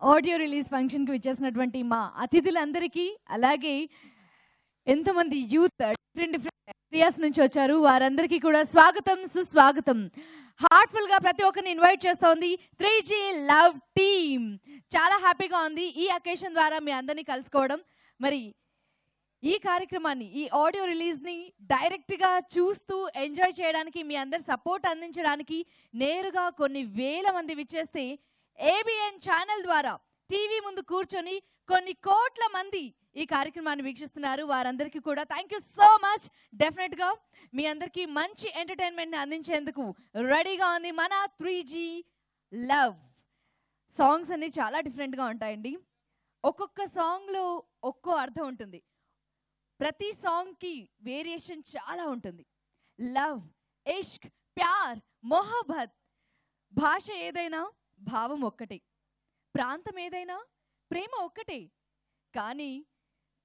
Audio release ఫంక్షన్కి విచ్చేసినటువంటి మా అతిథులందరికీ, అలాగే ఎంతమంది యూత్ డిఫరెంట్ ఏరియాస్ నుంచి వచ్చారు వారందరికీ కూడా స్వాగతం, సుస్వాగతం. హార్ట్ఫుల్ గా ప్రతి ఒక్కరిని ఇన్వైట్ చేస్తోంది 3G లవ్ టీమ్. చాలా హ్యాపీగా ఉంది ఈ అకేషన్ ద్వారా మీ అందరినీ కలుసుకోవడం. మరి ఈ కార్యక్రమాన్ని, ఈ ఆడియో రిలీజ్ ని డైరెక్ట్ గా చూస్తూ ఎంజాయ్ చేయడానికి, మీ అందరి సపోర్ట్ అందించడానికి నేరుగా కొన్ని వేల మంది విచ్చేస్తే ABN ఛానల్ ద్వారా టీవీ ముందు కూర్చొని కొన్ని కోట్ల మంది ఈ కార్యక్రమాన్ని వీక్షిస్తున్నారు. వారందరికీ కూడా thank you so much. Definite గా మీ అందరికీ మంచి ఎంటర్టైన్మెంట్ ని అందించేందుకు రెడీగా ఉంది మన 3G లవ్. సాంగ్స్ అన్ని చాలా డిఫరెంట్ గా ఉంటాయండి. ఒక్కొక్క సాంగ్ లో ఒక్కో అర్థం ఉంటుంది. ప్రతి సాంగ్ కి వేరియేషన్ చాలా ఉంటుంది. లవ్, ఇష్క్, ప్యార్, మొహబ్బత్, భాష ఏదైనా భావం ఒక్కటే, ప్రాంతం ఏదైనా ప్రేమ ఒక్కటే. కానీ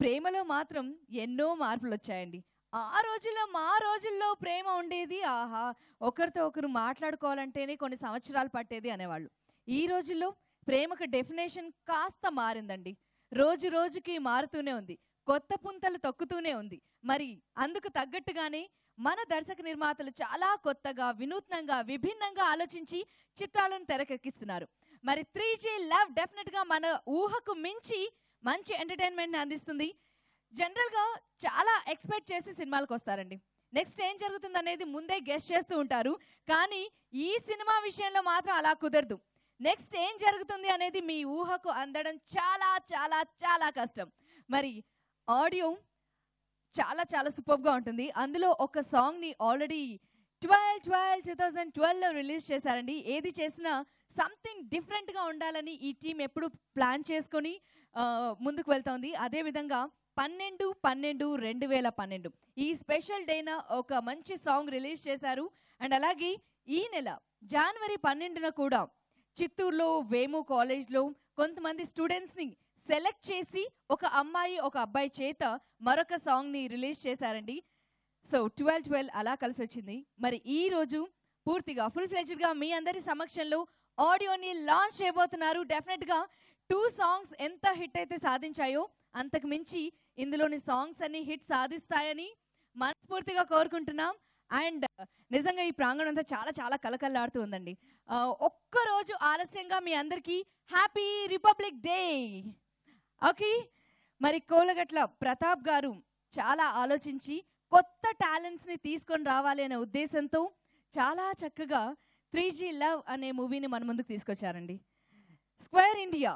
ప్రేమలో మాత్రం ఎన్నో మార్పులు వచ్చాయండి. ఆ రోజుల్లో, మా రోజుల్లో ప్రేమ ఉండేది, ఆహా ఒకరితో ఒకరు మాట్లాడుకోవాలంటేనే కొన్ని సంవత్సరాలు పట్టేది అనేవాళ్ళు. ఈ రోజుల్లో ప్రేమకు డెఫినేషన్ కాస్త మారిందండి. రోజు రోజుకి మారుతూనే ఉంది, కొత్త పుంతలు తొక్కుతూనే ఉంది. మరి అందుకు తగ్గట్టుగానే మన దర్శక నిర్మాతలు చాలా కొత్తగా, వినూత్నంగా, విభిన్నంగా ఆలోచించి చిత్రాలను తెరకెక్కిస్తున్నారు. మరి 3G లవ్ డెఫినెట్ గా మన ఊహకు మించి మంచి ఎంటర్టైన్మెంట్ అందిస్తుంది. జనరల్ గా చాలా ఎక్స్పెక్ట్ చేసి సినిమాలకు వస్తారండి. నెక్స్ట్ ఏం జరుగుతుంది అనేది ముందే గెస్ట్ చేస్తూ ఉంటారు. కానీ ఈ సినిమా విషయంలో మాత్రం అలా కుదరదు. నెక్స్ట్ ఏం జరుగుతుంది అనేది మీ ఊహకు అందడం చాలా చాలా చాలా కష్టం. మరి ఆడియో చాలా చాలా సూపర్గా ఉంటుంది. అందులో ఒక సాంగ్ని ఆల్రెడీ 2012లో రిలీజ్ చేశారండి. ఏది చేసినా సంథింగ్ డిఫరెంట్గా ఉండాలని ఈ టీం ఎప్పుడు ప్లాన్ చేసుకొని ముందుకు వెళ్తోంది. అదేవిధంగా 12/12/2012 ఈ స్పెషల్ డేన ఒక మంచి సాంగ్ రిలీజ్ చేశారు. అండ్ అలాగే ఈ నెల జనవరి 12న కూడా చిత్తూరులో వేము కాలేజ్లో కొంతమంది స్టూడెంట్స్ని సెలెక్ట్ చేసి ఒక అమ్మాయి ఒక అబ్బాయి చేత మరొక సాంగ్ని రిలీజ్ చేశారండి. సో 12/12 అలా కలిసి వచ్చింది. మరి ఈ రోజు పూర్తిగా ఫుల్ ఫ్లెడ్జ్డ్గా మీ అందరి సమక్షంలో ఆడియోని లాంచ్ చేయబోతున్నారు. డెఫినెట్గా 2 సాంగ్స్ ఎంత హిట్ అయితే సాధించాయో అంతకు మించి ఇందులోని సాంగ్స్ అన్ని హిట్ సాధిస్తాయని మనస్ఫూర్తిగా కోరుకుంటున్నాం. అండ్ నిజంగా ఈ ప్రాంగణం అంతా చాలా చాలా కలకల్లాడుతూ ఉందండి. ఒక్కరోజు ఆలస్యంగా మీ అందరికీ హ్యాపీ రిపబ్లిక్ డే. ఓకే, మరి కోలగట్ల ప్రతాప్ గారు చాలా ఆలోచించి కొత్త టాలెంట్స్ని తీసుకొని రావాలి అనే ఉద్దేశంతో చాలా చక్కగా 3G లవ్ అనే మూవీని మన ముందుకు తీసుకొచ్చారండి. స్క్వేర్ ఇండియా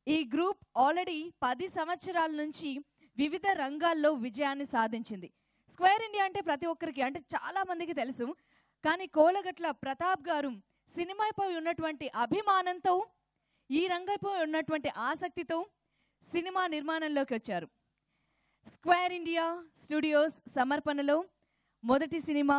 ఈ గ్రూప్ ఆల్రెడీ 10 సంవత్సరాల నుంచి వివిధ రంగాల్లో విజయాన్ని సాధించింది. స్క్వేర్ ఇండియా అంటే ప్రతి ఒక్కరికి, అంటే చాలా మందికి తెలుసు. కానీ కోలగట్ల ప్రతాప్ గారు సినిమాపై ఉన్నటువంటి అభిమానంతో, ఈ రంగంపై ఉన్నటువంటి ఆసక్తితో సినిమా నిర్మాణంలోకి వచ్చారు. స్క్వేర్ ఇండియా స్టూడియోస్ సమర్పణలో మొదటి సినిమా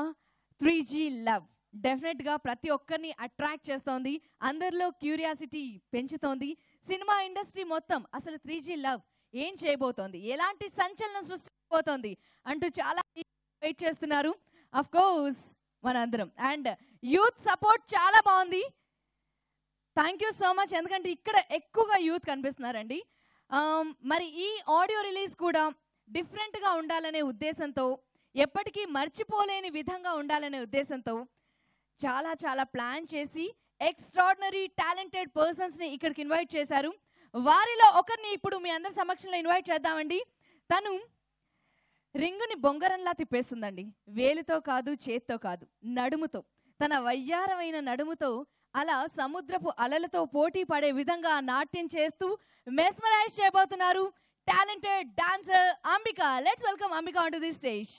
3G లవ్ డెఫినెట్గా ప్రతి ఒక్కరిని అట్రాక్ట్ చేస్తోంది, అందరిలో క్యూరియాసిటీ పెంచుతోంది. సినిమా ఇండస్ట్రీ మొత్తం అసలు 3G లవ్ ఏం చేయబోతోంది, ఎలాంటి సంచలనం సృష్టించబోతోంది అంటూ చాలా వెయిట్ చేస్తున్నారు. అఫ్ కోర్స్ మనందరం. అండ్ యూత్ సపోర్ట్ చాలా బాగుంది. Thank you so much. ఎందుకంటే ఇక్కడ ఎక్కువగా యూత్ కనిపిస్తున్నారండి. మరి ఈ ఆడియో రిలీజ్ కూడా డిఫరెంట్గా ఉండాలనే ఉద్దేశంతో, ఎప్పటికీ మర్చిపోలేని విధంగా ఉండాలనే ఉద్దేశంతో చాలా చాలా ప్లాన్ చేసి ఎక్స్ట్రాడినరీ టాలెంటెడ్ పర్సన్స్ని ఇక్కడికి ఇన్వైట్ చేశారు. వారిలో ఒకరిని ఇప్పుడు మీ అందరి సమక్షంలో ఇన్వైట్ చేద్దామండి. తను రింగుని బొంగరంలా తిప్పేస్తుందండి. వేలితో కాదు, చేత్తో కాదు, నడుముతో. తన వయ్యారమైన నడుముతో అలా సముద్రపు అలలతో పోటీ పడే విధంగా నాట్యం చేస్తూ మెస్మరైజ్ చేయబోతున్నారు talented dancer Ambika. Let's welcome Ambika on to the stage.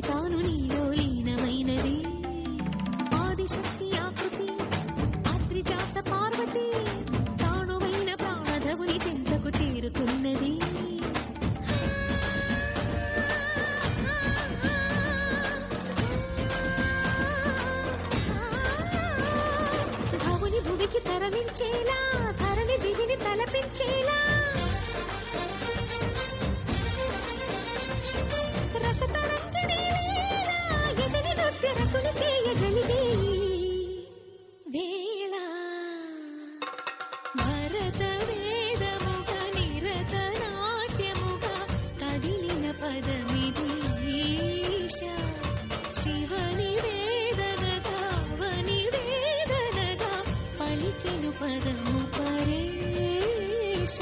తాను నీలో లీనమైనది ఆదిశక్తి ఆకృతి అద్రిజాత పార్వతి తానువైన ప్రాణధవుని చెంతకు చేరుకున్నది. భవుని భువికి తరలించేలా ధరణి దివిని తలపించేలా చేయగలిగే వేళ భరత వేదముగా నిరత నాట్యముగా కదిలిన పదమిది శివని వేదనగా వని వేదనగా పలికెను పదము పరేశ.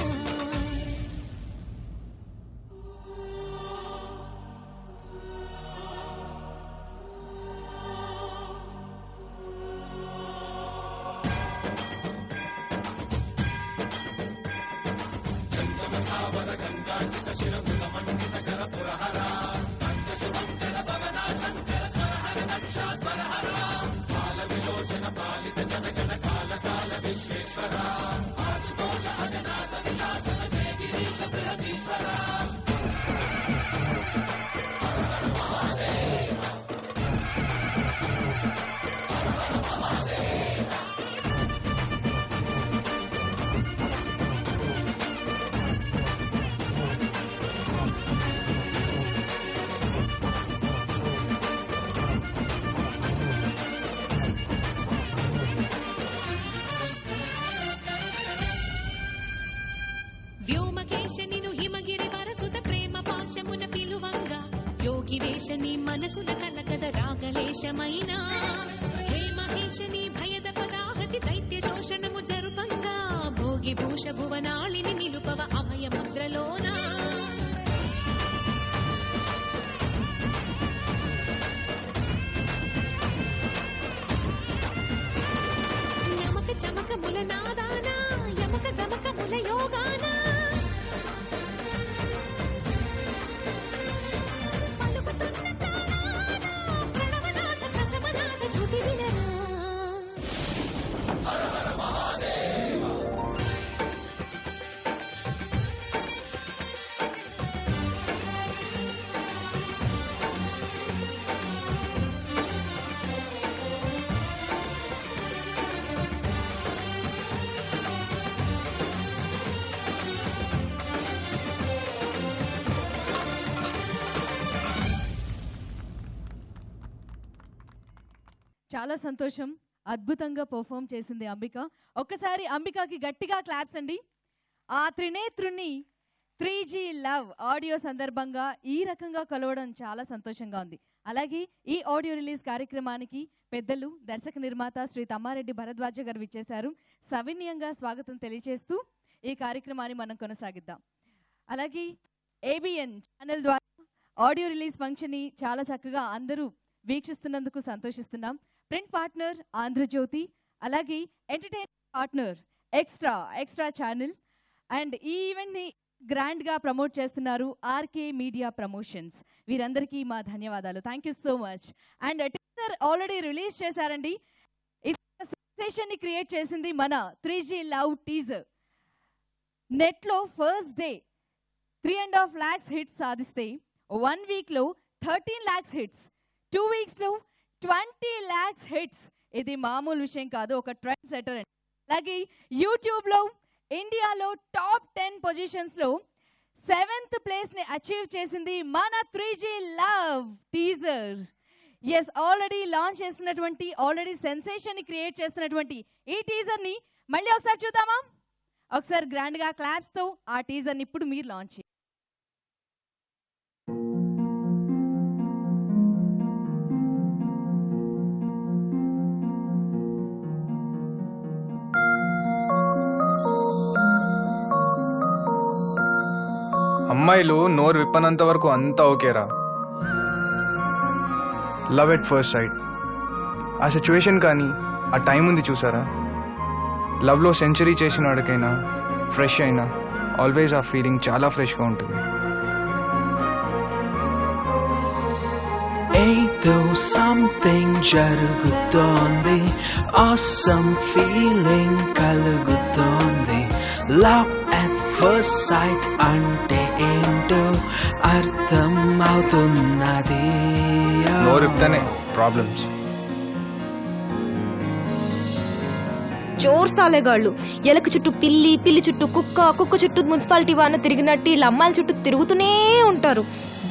వ్యోమకేశ నిను హిమగిరి వరసుత ప్రేమ పాశమున పిలువంగా యోగి వేషని మనసున కలగద రాగలేశమైనా హే మహేశని భయద పదాహతి దైత్య శోషణము జరుపంగా భోగి భూష భువనాళిని నిలుపవ అభయ ముద్రలోనా నమక చమకముల నాదానా యమక గమకముల యోగానా పలుకుతున్న ప్రాణానా ప్రణవనాథ ప్రథమనాథ శృతి వినరా చాలా సంతోషం. అద్భుతంగా పర్ఫామ్ చేసింది అంబిక. ఒక్కసారి అంబికకి గట్టిగా క్లాప్స్ అండి. ఆ త్రినేత్రుని 3G లవ్ ఆడియో సందర్భంగా ఈ రకంగా కలవడం చాలా సంతోషంగా ఉంది. అలాగే ఈ ఆడియో రిలీజ్ కార్యక్రమానికి పెద్దలు దర్శక నిర్మాత శ్రీ తమ్మారెడ్డి భరద్వాజ గారు విచ్చేశారు. సవినయంగా స్వాగతం తెలియజేస్తూ ఈ కార్యక్రమాన్ని మనం కొనసాగిద్దాం. అలాగే ABN ఛానల్ ద్వారా ఆడియో రిలీజ్ ఫంక్షన్ని చాలా చక్కగా అందరూ వీక్షిస్తున్నందుకు సంతోషిస్తున్నాం. ప్రింట్ పార్ట్నర్ ఆంధ్రజ్యోతి, అలాగే entertainment partner extra channel and ఈ ఈవెంట్ని గ్రాండ్గా ప్రమోట్ చేస్తున్నారు RK మీడియా ప్రమోషన్స్. వీరందరికీ మా ధన్యవాదాలు. Thank you so much. And teaser already release చేశారండి. ఇది సెన్సేషన్ని క్రియేట్ చేసింది మన 3G లవ్ టీజర్. నెట్లో ఫస్ట్ డే 3.5 lakhs హిట్స్ సాధిస్తే 1 వీక్లో 13 lakhs హిట్స్, 2 వీక్స్లో 20 lakhs హిట్స్. ఇది మామూలు విషయం కాదు, ఒక ట్రెండ్ సెటర్ అండి. అలాగే యూట్యూబ్లో ఇండియాలో టాప్ 10 పొజిషన్స్లో 7th ప్లేస్ని అచీవ్ చేసింది మన 3G love teaser. Yes, already launch చేసినటువంటి, ఆల్రెడీ సెన్సేషన్ని క్రియేట్ చేస్తున్నటువంటి ఈ టీజర్ని మళ్ళీ ఒకసారి చూద్దామా? ఒకసారి గ్రాండ్గా క్లాప్స్తో ఆ టీజర్ని ఇప్పుడు మీరు లాంచ్ చేయండి. అమ్మాయిలు నోరు విప్పనంత వరకు అంతా ఓకేరా. లవ్ ఎట్ ఫస్ట్ సైట్ ఆ సిచ్యువేషన్ కానీ ఆ టైం ఉంది చూసారా. లవ్లో సెంచరీ చేసిన వాడికైనా ఫ్రెష్ అయినా ఆల్వేస్ ఆ ఫీలింగ్ చాలా ఫ్రెష్గా ఉంటుంది. ఏదో సంథింగ్ జరుగుతోంది, ఆసమ్ ఫీలింగ్ కలుగుతోంది. లవ్ అట్ ఫస్ట్ సైట్ అంటే ఏంటో అర్థం అవుతున్నది. నోరు విప్తేనే ప్రాబ్లమ్స్. జోర్ సాలేగాళ్ళు ఎలక చుట్టూ పిల్లి, పిల్లి చుట్టూ కుక్క, కుక్క చుట్టూ మున్సిపాలిటీ వాన తిరిగినట్టు వీళ్ళ అమ్మాయిల చుట్టూ తిరుగుతూనే ఉంటారు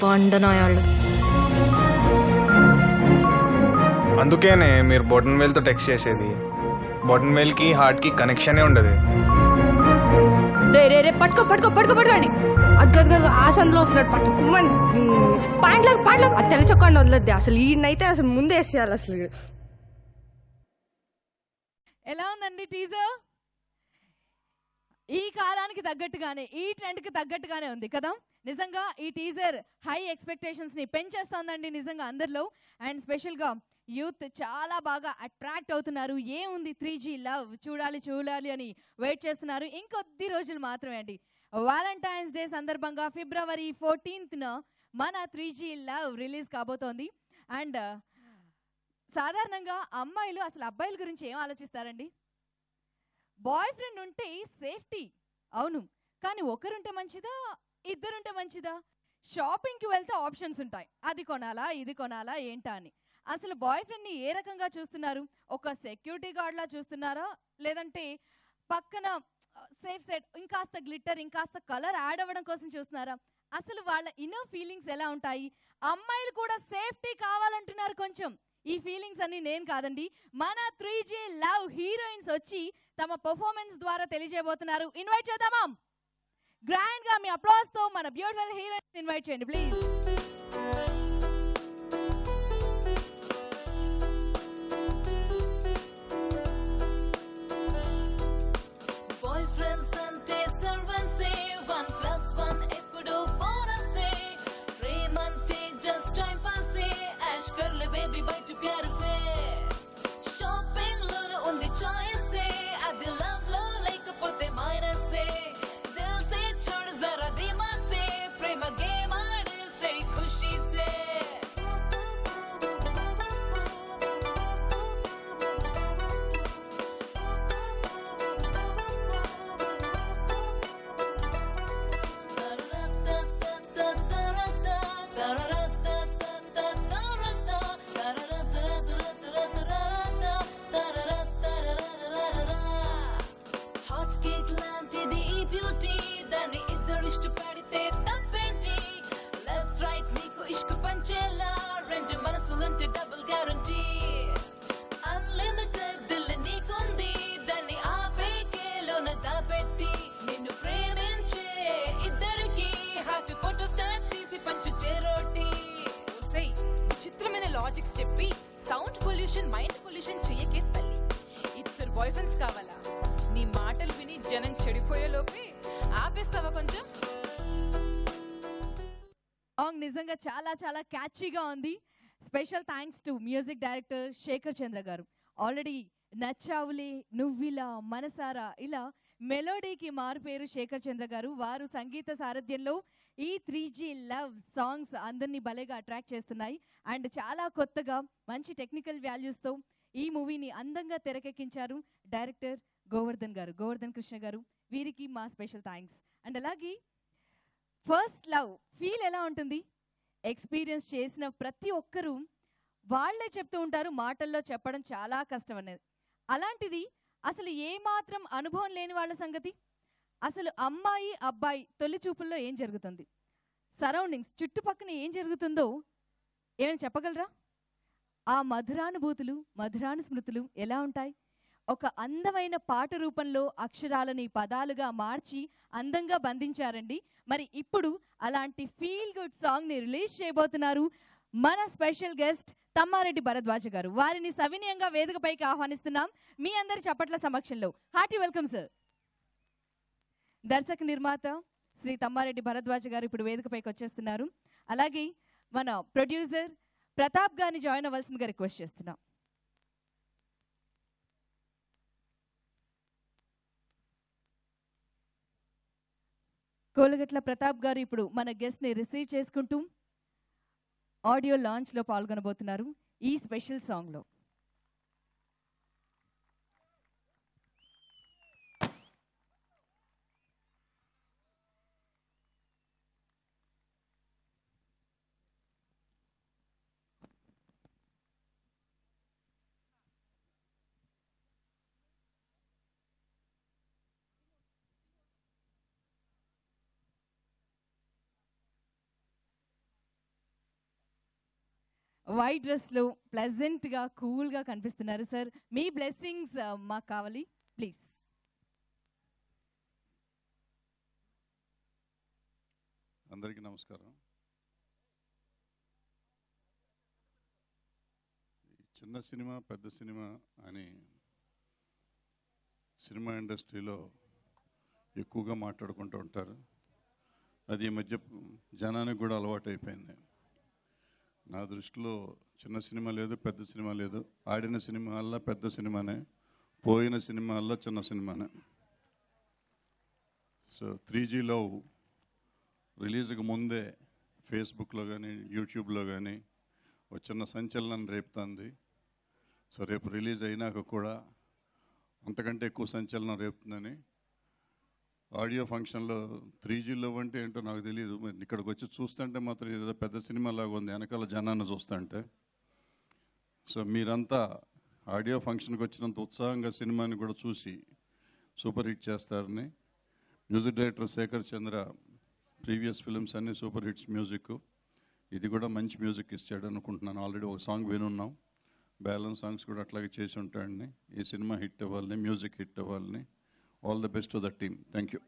బండనాయాళ్ళు. అందుకేనే మీరు బొటన్ వేల్తో టెక్స్ట్ చేసేది. బొటన్ వేల్కి హార్ట్కి కనెక్షనే ఉండదు. రే రే రే పట్టుకో పట్టుకో పట్టుకో పట్టుకోండి. అగ్గ ఆసంలో వస్తున్నాడు పట్టుకోమని పాయింట్లకు అది తెల్ల చొక్కండి వదలద్ది. అసలు ఈయనైతే అసలు ముందే వేసేయాలి. అసలు ఎలా ఉందండి టీజర్? ఈ కాలానికి తగ్గట్టుగానే, ఈ ట్రెండ్కి తగ్గట్టుగానే ఉంది కదా. నిజంగా ఈ టీజర్ హై ఎక్స్పెక్టేషన్స్ని పెంచేస్తోందండి నిజంగా అందరిలో. అండ్ స్పెషల్గా యూత్ చాలా బాగా అట్రాక్ట్ అవుతున్నారు. ఏముంది 3G లవ్ చూడాలి అని వెయిట్ చేస్తున్నారు. ఇంకొద్ది రోజులు మాత్రమే అండి. వాలంటైన్స్ డే సందర్భంగా February 14th మన 3G లవ్ రిలీజ్ కాబోతోంది. అండ్ సాధారణంగా అమ్మాయిలు అసలు అబ్బాయిల గురించి ఏం ఆలోచిస్తారండి? బాయ్ ఫ్రెండ్ ఉంటే సేఫ్టీ, అవును. కానీ ఒకరుంటే మంచిదా, ఇద్దరుంటే మంచిదా? షాపింగ్కి వెళ్తే ఆప్షన్స్ ఉంటాయి, అది కొనాలా ఇది కొనాలా ఏంటా అని. అసలు బాయ్ ఫ్రెండ్ని ఏ రకంగా చూస్తున్నారు? ఒక సెక్యూరిటీ గార్డ్లా చూస్తున్నారా, లేదంటే పక్కన సేఫ్ సెట్ ఇంకాస్త గ్లిట్టర్ ఇంకాస్త కలర్ యాడ్ అవ్వడం కోసం చూస్తున్నారా? అసలు వాళ్ళ ఇన్నర్ ఫీలింగ్స్ ఎలా ఉంటాయి? అమ్మాయిలు కూడా సేఫ్టీ కావాలంటున్నారు కొంచెం. ఈ ఫీలింగ్స్ అన్ని నేను కాదండి, మన 3G లవ్ హీరోయిన్స్ వచ్చి తమ పర్ఫార్మెన్స్ ద్వారా తెలియజేయబోతున్నారు. ఇన్వైట్ చేద్దామా? గ్రాండ్ గా మీ అప్లాస్ తో మన బ్యూటిఫుల్ హీరోయిన్ ఇన్వైట్ చేయండి please. Boyfriends ante servants say 1+1 ఎప్పుడు బోనస్ సే ప్రేమంటే just time pass సే ash kar le baby bite pyar se shopping lo undi choice se adi love lo lekapothe minus se dil se chhod zara dimag se prema game aade se khushi se hot cake లాంటిది ఈ beauty దాన్ని ఇద్దరు ఇష్టపడితే తప్పేంటి left right నీకు ఇష్క పంచేలా రెండు మనసులుంటే double guarantee unlimited Dil నీకుంది దాన్ని ఆపేకేలోన దాపెట్టి నిన్ను ప్రేమించే ఇద్దరికి హ్యాపీ ఫోటో స్టార్ట్ తీసి పంచు చేరోటి విచిత్రమైన లాజిక్స్ చెప్పి సౌండ్ పొల్యూషన్ మైండ్ పొల్యూషన్ చెయ్యకే తల్లి. ఇద్దరు బాయ్ ఫ్రెండ్స్ కావాలా? నీ మాటలు విని జనం చెడిపోయే లోపే ఆపేస్తావా కొంచెం? సాంగ్ నిజంగా చాలా చాలా క్యాచీగా ఉంది. Special thanks to music director Shekhar Chandra గారు. ఆల్రెడీ నచ్చావులే, నువ్విలా, మనసారా ఇలా మెలోడీకి మారు పేరు శేఖర్ చంద్ర గారు. వారు సంగీత సారథ్యంలో ఈ 3G లవ్ సాంగ్స్ అందరినీ భలేగా అట్రాక్ట్ చేస్తున్నాయి. అండ్ చాలా కొత్తగా మంచి టెక్నికల్ వాల్యూస్తో ఈ మూవీని అందంగా తెరకెక్కించారు డైరెక్టర్ గోవర్ధన్ కృష్ణ గారు. వీరికి మా స్పెషల్ థ్యాంక్స్. అండ్ అలాగే ఫస్ట్ లవ్ ఫీల్ ఎలా ఉంటుంది? ఎక్స్పీరియన్స్ చేసిన ప్రతి ఒక్కరూ వాళ్ళే చెప్తూ ఉంటారు, మాటల్లో చెప్పడం చాలా కష్టం అనేది. అలాంటిది అసలు ఏమాత్రం అనుభవం లేని వాళ్ళ సంగతి. అసలు అమ్మాయి అబ్బాయి తొలి చూపుల్లో ఏం జరుగుతుంది, సరౌండింగ్స్ చుట్టుపక్కన ఏం జరుగుతుందో ఏమైనా చెప్పగలరా? ఆ మధురానుభూతులు, మధురాను స్మృతులు ఎలా ఉంటాయి? ఒక అందమైన పాట రూపంలో అక్షరాలని పదాలుగా మార్చి అందంగా బంధించారండి. మరి ఇప్పుడు అలాంటి ఫీల్ గుడ్ సాంగ్ని రిలీజ్ చేయబోతున్నారు మన స్పెషల్ గెస్ట్ తమ్మారెడ్డి భరద్వాజ గారు. వారిని సవినయంగా వేదికపైకి ఆహ్వానిస్తున్నాం మీ అందరి చప్పట్ల సమక్షంలో. Hearty welcome sir. దర్శక నిర్మాత శ్రీ తమ్మారెడ్డి భరద్వాజ గారు ఇప్పుడు వేదికపైకి వచ్చేస్తున్నారు. అలాగే మన ప్రొడ్యూసర్ ప్రతాప్ గారిని జాయిన్ అవ్వాల్సిందిగా రిక్వెస్ట్ చేస్తున్నాం. కోలగట్ల ప్రతాప్ గారు ఇప్పుడు మన గెస్ట్ని రిసీవ్ చేసుకుంటూ ఆడియో లాంచ్లో పాల్గొనబోతున్నారు ఈ స్పెషల్ సాంగ్లో. వైట్ డ్రెస్లో ప్లెజెంట్గా కూల్గా కనిపిస్తున్నారు సార్. మీ బ్లెస్సింగ్స్ మాకు కావాలి ప్లీజ్. అందరికీ నమస్కారం. చిన్న సినిమా పెద్ద సినిమా అని సినిమా ఇండస్ట్రీలో ఎక్కువగా మాట్లాడుకుంటూ ఉంటారు. అది ఈ మధ్య జనానికి కూడా అలవాటు అయిపోయింది. నా దృష్టిలో చిన్న సినిమా లేదు, పెద్ద సినిమా లేదు. ఆడిన సినిమాల్లో పెద్ద సినిమానే, పోయిన సినిమాల్లో చిన్న సినిమానే. సో 3G లవ్ రిలీజ్కి ముందే ఫేస్బుక్లో కానీ యూట్యూబ్లో కానీ ఒక చిన్న సంచలనం రేపుతుంది. సో రేపు రిలీజ్ అయినాక కూడా అంతకంటే ఎక్కువ సంచలనం రేపుతుందని ఆడియో ఫంక్షన్లో 3G లవ్ అంటే ఏంటో నాకు తెలియదు. ఇక్కడికి వచ్చి చూస్తుంటే మాత్రం ఏదో పెద్ద సినిమా లాగా ఉంది వెనకాల జనాన్ని చూస్తుంటే. సో మీరంతా ఆడియో ఫంక్షన్కి వచ్చినంత ఉత్సాహంగా సినిమాని కూడా చూసి సూపర్ హిట్ చేస్తారని. మ్యూజిక్ డైరెక్టర్ శేఖర్ చంద్ర ప్రీవియస్ ఫిల్మ్స్ అన్నీ సూపర్ హిట్స్ మ్యూజిక్, ఇది కూడా మంచి మ్యూజిక్ ఇచ్చాడు అనుకుంటున్నాను. ఆల్రెడీ ఒక సాంగ్ వినున్నాం, బ్యాలెన్స్ సాంగ్స్ కూడా అట్లాగే చేసి ఉంటాడని. ఈ సినిమా హిట్ అవ్వాలని, మ్యూజిక్ హిట్ అవ్వాలని. All the best to the team. Thank you.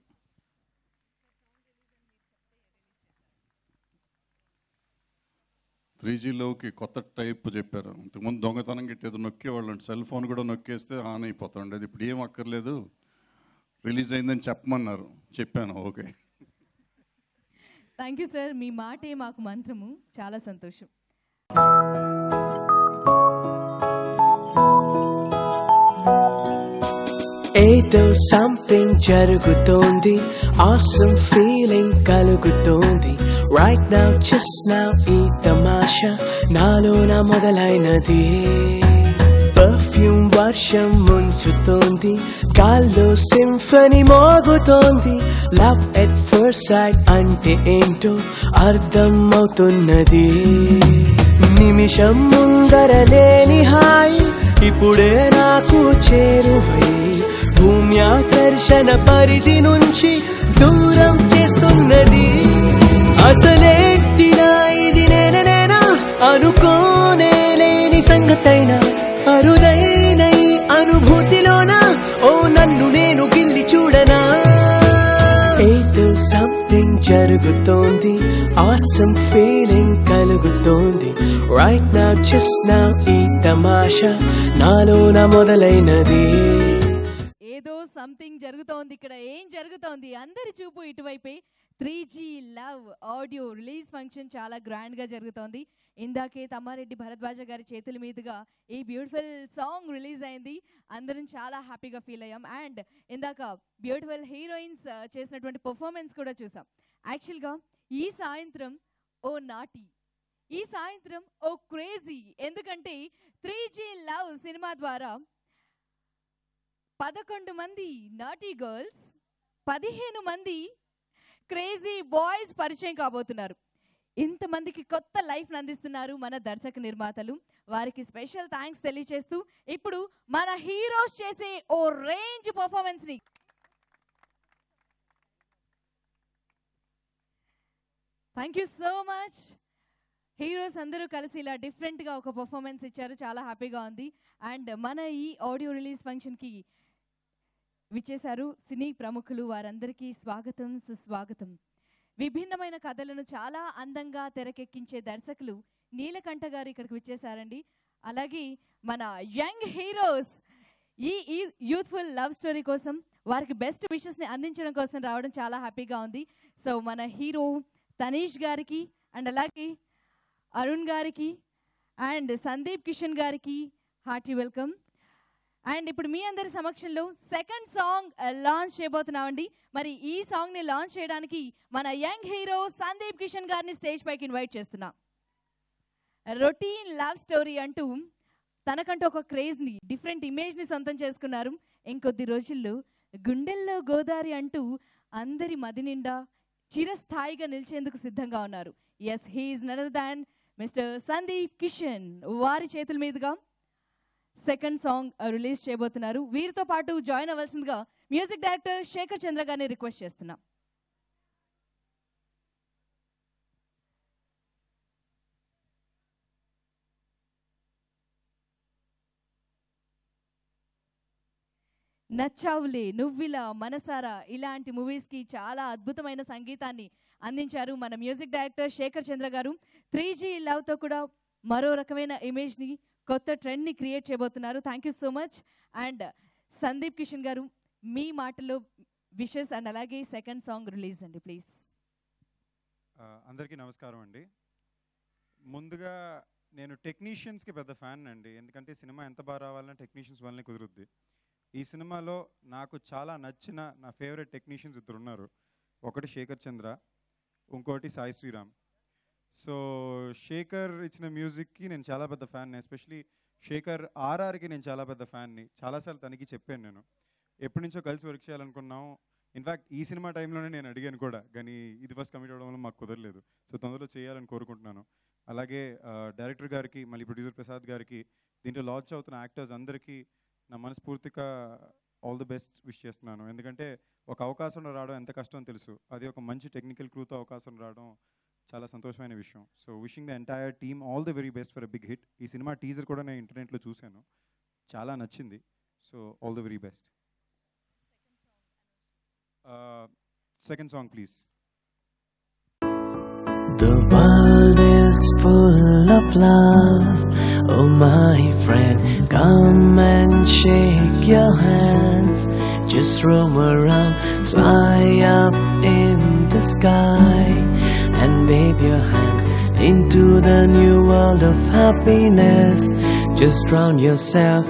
3Gలోకి కొత్త టైప్ చెప్పారు. ఇంతకుముందు దొంగతనం గిట్టేది నొక్కేవాళ్ళు, సెల్ ఫోన్ కూడా నొక్కేస్తే ఆన్ అయిపోతుండేది. ఇప్పుడు ఏం అక్కర్లేదు, రిలీజ్ అయిందని చెప్పమన్నారు, చెప్పాను. Okay, thank you sir. మీ మాటే మాకు మంత్రము. చాలా సంతోషం. ఏదో సంథింగ్ జరుగుతోంది, awesome feeling కలుగుతోంది. Right now, just now ఈ తమాషా నాలోన మొదలైనది. పర్ఫ్యూమ్ వర్షం ముంచుతోంది, గాల్లో సింఫనీ మోగుతోంది. లవ్ ఎట్ ఫస్ట్ సైట్ అంటే ఏంటో అర్థం అవుతున్నది. నిమిషం ముందర లేని హాయి ఇప్పుడే నాకు చేరువై భూమ్యాకర్షణ పరిధి నుంచి దూరం చేస్తున్నది. అసలేంటినా ఇది నేనా అనుకోనే లేని సంగతైనా అరుదైన ఈ అనుభూతిలోన ఓ నన్ను నేను గిల్లి చూడనా. ఏదో సంథింగ్ జరుగుతోంది, awesome feeling కలుగుతోంది. Right now, just now ఈ తమాషా నాలోన మొదలైనది. ఏదో సంథింగ్ జరుగుతోంది. ఇక్కడ ఏం జరుగుతోంది? అందరి చూపు ఇటువైపే. 3G love audio release function చాలా గ్రాండ్గా జరుగుతోంది. ఇందాకే తమ్మారెడ్డి భరద్వాజ గారి చేతుల మీదుగా ఈ బ్యూటిఫుల్ సాంగ్ రిలీజ్ అయింది. అందరం చాలా హ్యాపీగా ఫీల్ అయ్యాం. అండ్ ఇందాక బ్యూటిఫుల్ హీరోయిన్స్ చేసినటువంటి పర్ఫార్మెన్స్ కూడా చూసాం. యాక్చువల్గా ఈ సాయంత్రం ఓ నాటి, ఈ సాయంత్రం ఓ క్రేజీ. ఎందుకంటే 3G లవ్ సినిమా ద్వారా 11 మంది నాటీ గర్ల్స్, 15 మంది క్రేజీ బాయ్స్ పరిచయం కాబోతున్నారు. ఇంతమందికి కొత్త లైఫ్ని అందిస్తున్నారు మన దర్శక నిర్మాతలు. వారికి స్పెషల్ థ్యాంక్స్ తెలియజేస్తూ ఇప్పుడు మన హీరోస్ చేసే ఓ రేంజ్ పర్ఫార్మెన్స్ని thank you so much. Heroes అందరూ కలిసి ఇలా డిఫరెంట్గా ఒక పర్ఫార్మెన్స్ ఇచ్చారు. చాలా హ్యాపీగా ఉంది. అండ్ మన ఈ ఆడియో రిలీజ్ ఫంక్షన్కి విచ్చేశారు సినీ ప్రముఖులు. వారందరికీ స్వాగతం, సుస్వాగతం. విభిన్నమైన కథలను చాలా అందంగా తెరకెక్కించే దర్శకులు నీలకంఠ గారు ఇక్కడికి విచ్చేశారండి. అలాగే మన యంగ్ హీరోస్ ఈ యూత్ఫుల్ లవ్ స్టోరీ కోసం వారికి బెస్ట్ విషెస్ని అందించడం కోసం రావడం చాలా హ్యాపీగా ఉంది. సో మన హీరో తనీష్ గారికి అండ్ అలాగే అరుణ్ గారికి అండ్ సందీప్ కిషన్ గారికి హార్టీ వెల్కమ్. అండ్ ఇప్పుడు మీ అందరి సమక్షంలో సెకండ్ సాంగ్ లాంచ్ చేయబోతున్నామండి. మరి ఈ సాంగ్ని లాంచ్ చేయడానికి మన యంగ్ హీరో సందీప్ కిషన్ గారిని స్టేజ్ పైకి ఇన్వైట్ చేస్తున్నాం. రొటీన్ లవ్ స్టోరీ అంటూ తనకంటూ ఒక క్రేజ్ని, డిఫరెంట్ ఇమేజ్ని సొంతం చేసుకున్నారు. ఇంకొద్ది రోజుల్లో గుండెల్లో గోదావరి అంటూ అందరి మది నిండా చిరస్థాయిగా నిలిచేందుకు సిద్ధంగా ఉన్నారు. ఎస్, he is none other than mister Sandeep Kishan. వారి చేతుల మీదుగా సెకండ్ సాంగ్ రిలీజ్ చేయబోతున్నారు. వీరితో పాటు జాయిన్ అవ్వాల్సిందిగా మ్యూజిక్ డైరెక్టర్ శేఖర్ చంద్ర గారిని రిక్వెస్ట్ చేస్తున్నాం. నచ్చావులే, నువ్విలా, మనసారా ఇలాంటి మూవీస్కి చాలా అద్భుతమైన సంగీతాన్ని అందించారు మన మ్యూజిక్ డైరెక్టర్ శేఖర్ చంద్ర గారు. 3G లవ్తో కూడా మరో రకమైన ఇమేజ్ని, కొత్త ట్రెండ్ని క్రియేట్ చేయబోతున్నారు. Thank you so much. And Sandeep Kishan గారు, మీ మాటల్లో విషెస్ అండ్ అలాగే సెకండ్ సాంగ్ రిలీజ్ అండి ప్లీజ్. అందరికీ నమస్కారం అండి. ముందుగా నేను టెక్నీషియన్స్కి పెద్ద ఫ్యాన్ అండి. ఎందుకంటే సినిమా ఎంత బాగా రావాలన్నా టెక్నీషియన్స్ వల్లనే కుదురుద్ది. ఈ సినిమాలో నాకు చాలా నచ్చిన నా ఫేవరెట్ టెక్నీషియన్స్ ఇద్దరు ఉన్నారు. ఒకటి శేఖర్ చంద్ర, ఇంకోటి సాయి శ్రీరామ్. సో శేఖర్ ఇచ్చిన మ్యూజిక్కి నేను చాలా పెద్ద ఫ్యాన్. ఎస్పెషలీ శేఖర్ ఆర్ఆర్కి నేను చాలా పెద్ద ఫ్యాన్ని. చాలాసార్లు తనకి చెప్పాను, నేను ఎప్పటి నుంచో కలిసి వర్క్ చేయాలనుకున్నాం. ఇన్ఫ్యాక్ట్ ఈ సినిమా టైంలోనే నేను అడిగాను కూడా, కానీ ఇది ఫస్ట్ కమిట్ అవ్వడం వల్ల మాకు కుదరలేదు. సో తొందరలో చేయాలని కోరుకుంటున్నాను. అలాగే డైరెక్టర్ గారికి, మళ్ళీ ప్రొడ్యూసర్ ప్రసాద్ గారికి, దీంట్లో లాంచ్ అవుతున్న యాక్టర్స్ అందరికీ నా మనస్ఫూర్తిగా ఆల్ ది బెస్ట్ విష్ చేస్తున్నాను. ఎందుకంటే ఒక అవకాశం రావడం ఎంత కష్టం తెలుసు, అది ఒక మంచి టెక్నికల్ క్రూతో అవకాశం రావడం చాలా సంతోషమైన విషయం. So wishing the entire team all the very best for a big hit. ఈ సినిమా టీజర్ కూడా నేను ఇంటర్నెట్లో చూశాను, చాలా నచ్చింది. So all the very best. Second song please. The world is is full of love. Oh my friend, come and shake your hands. Just roam around, fly up in the sky, and wave your hands into the new world of happiness. Just drown yourself,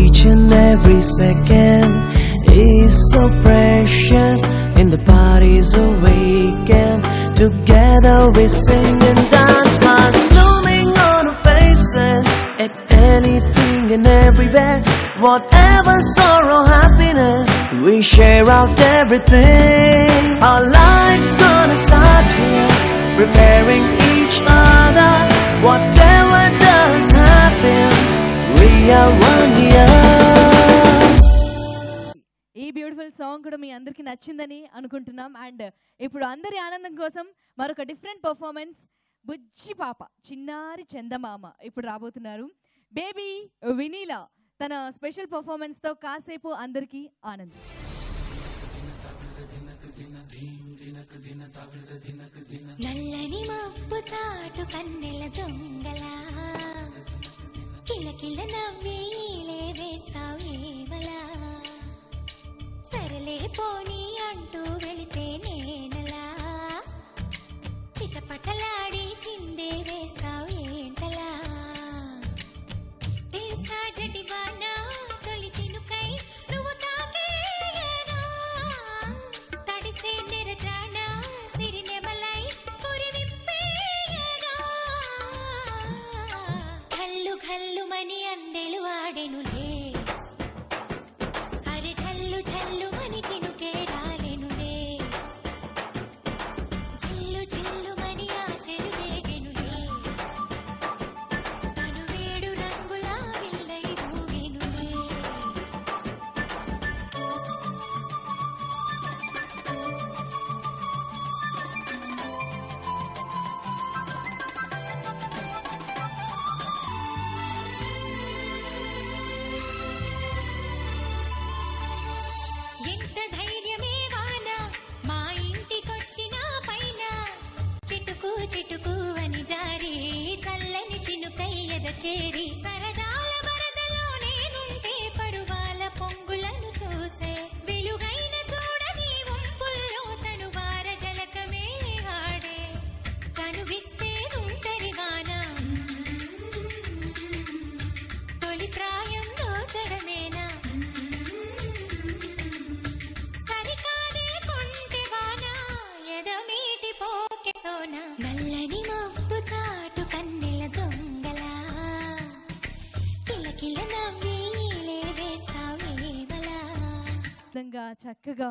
each and every second is so precious. In the parties awaken, together we sing and dance. Smiles blooming on our faces, at anything and everywhere. Whatever sorrow, happiness, we share out everything. Our life's gonna start here, preparing each other. Whatever does happen, we are one here. ఈ beautiful song కూడా మీ అందరికీ నచ్చిందని అనుకుంటున్నాం. And ఇప్పుడు అందరి ఆనందం కోసం మరొక డిఫరెంట్ పర్ఫార్మెన్స్, బుజ్జి పాప చిన్నారి చందమామ ఇప్పుడు రాబోతున్నారు. బేబీ వినీలా తన స్పెషల్ పర్ఫార్మెన్స్తో కాసేపు అందరికీ ఆనందం. నల్లని మబ్బు చాటు కన్నెల దొంగలా కిలకిల నవ్వేలే వేస్తావేవలా సరలే పోనీ అంటూ వెళితే నేనలా చిటపటలాడి చిందే వేస్తావేంటలా తెలుసా జడివానా తొలి చినుకై నువ్వు తాకేయనా తడిసే నిరజానా సిరినెమలై కురివిప్పేయనా ఘల్లు ఘల్లుమని అందెలు ఆడెనులే అరే ఝల్లు ఝల్లుమని చినుకే రాలెనులే జిల్లు జిల్లుమని ఆశలు రేగెనులే తను వేడు రంగులా విల్లై ఊగెనులే ఎంత ధైర్యమే వాన మా ఇంటికొచ్చిన పైన చిటుకు చిటుకు అని జారి చల్లని చినుకై ఎద చేరి సరదాల వరదలో నేనుంటే పరువాల పొంగులను చూసే వెలుగైన చూడని వంపుల్లో తను వార జలకమే ఆడే చనువిస్తే ఉంటరి వాన తొలి ప్రాయం దోచడమేనా సరికాదే కొంటె వాన ఎదమీటి పోకె సోన నల్లని మబ్బు చాటు కన్నెల దొంగలా కిలకిల నవ్వేలే వేస్తావేవలా విధంగా చక్కగా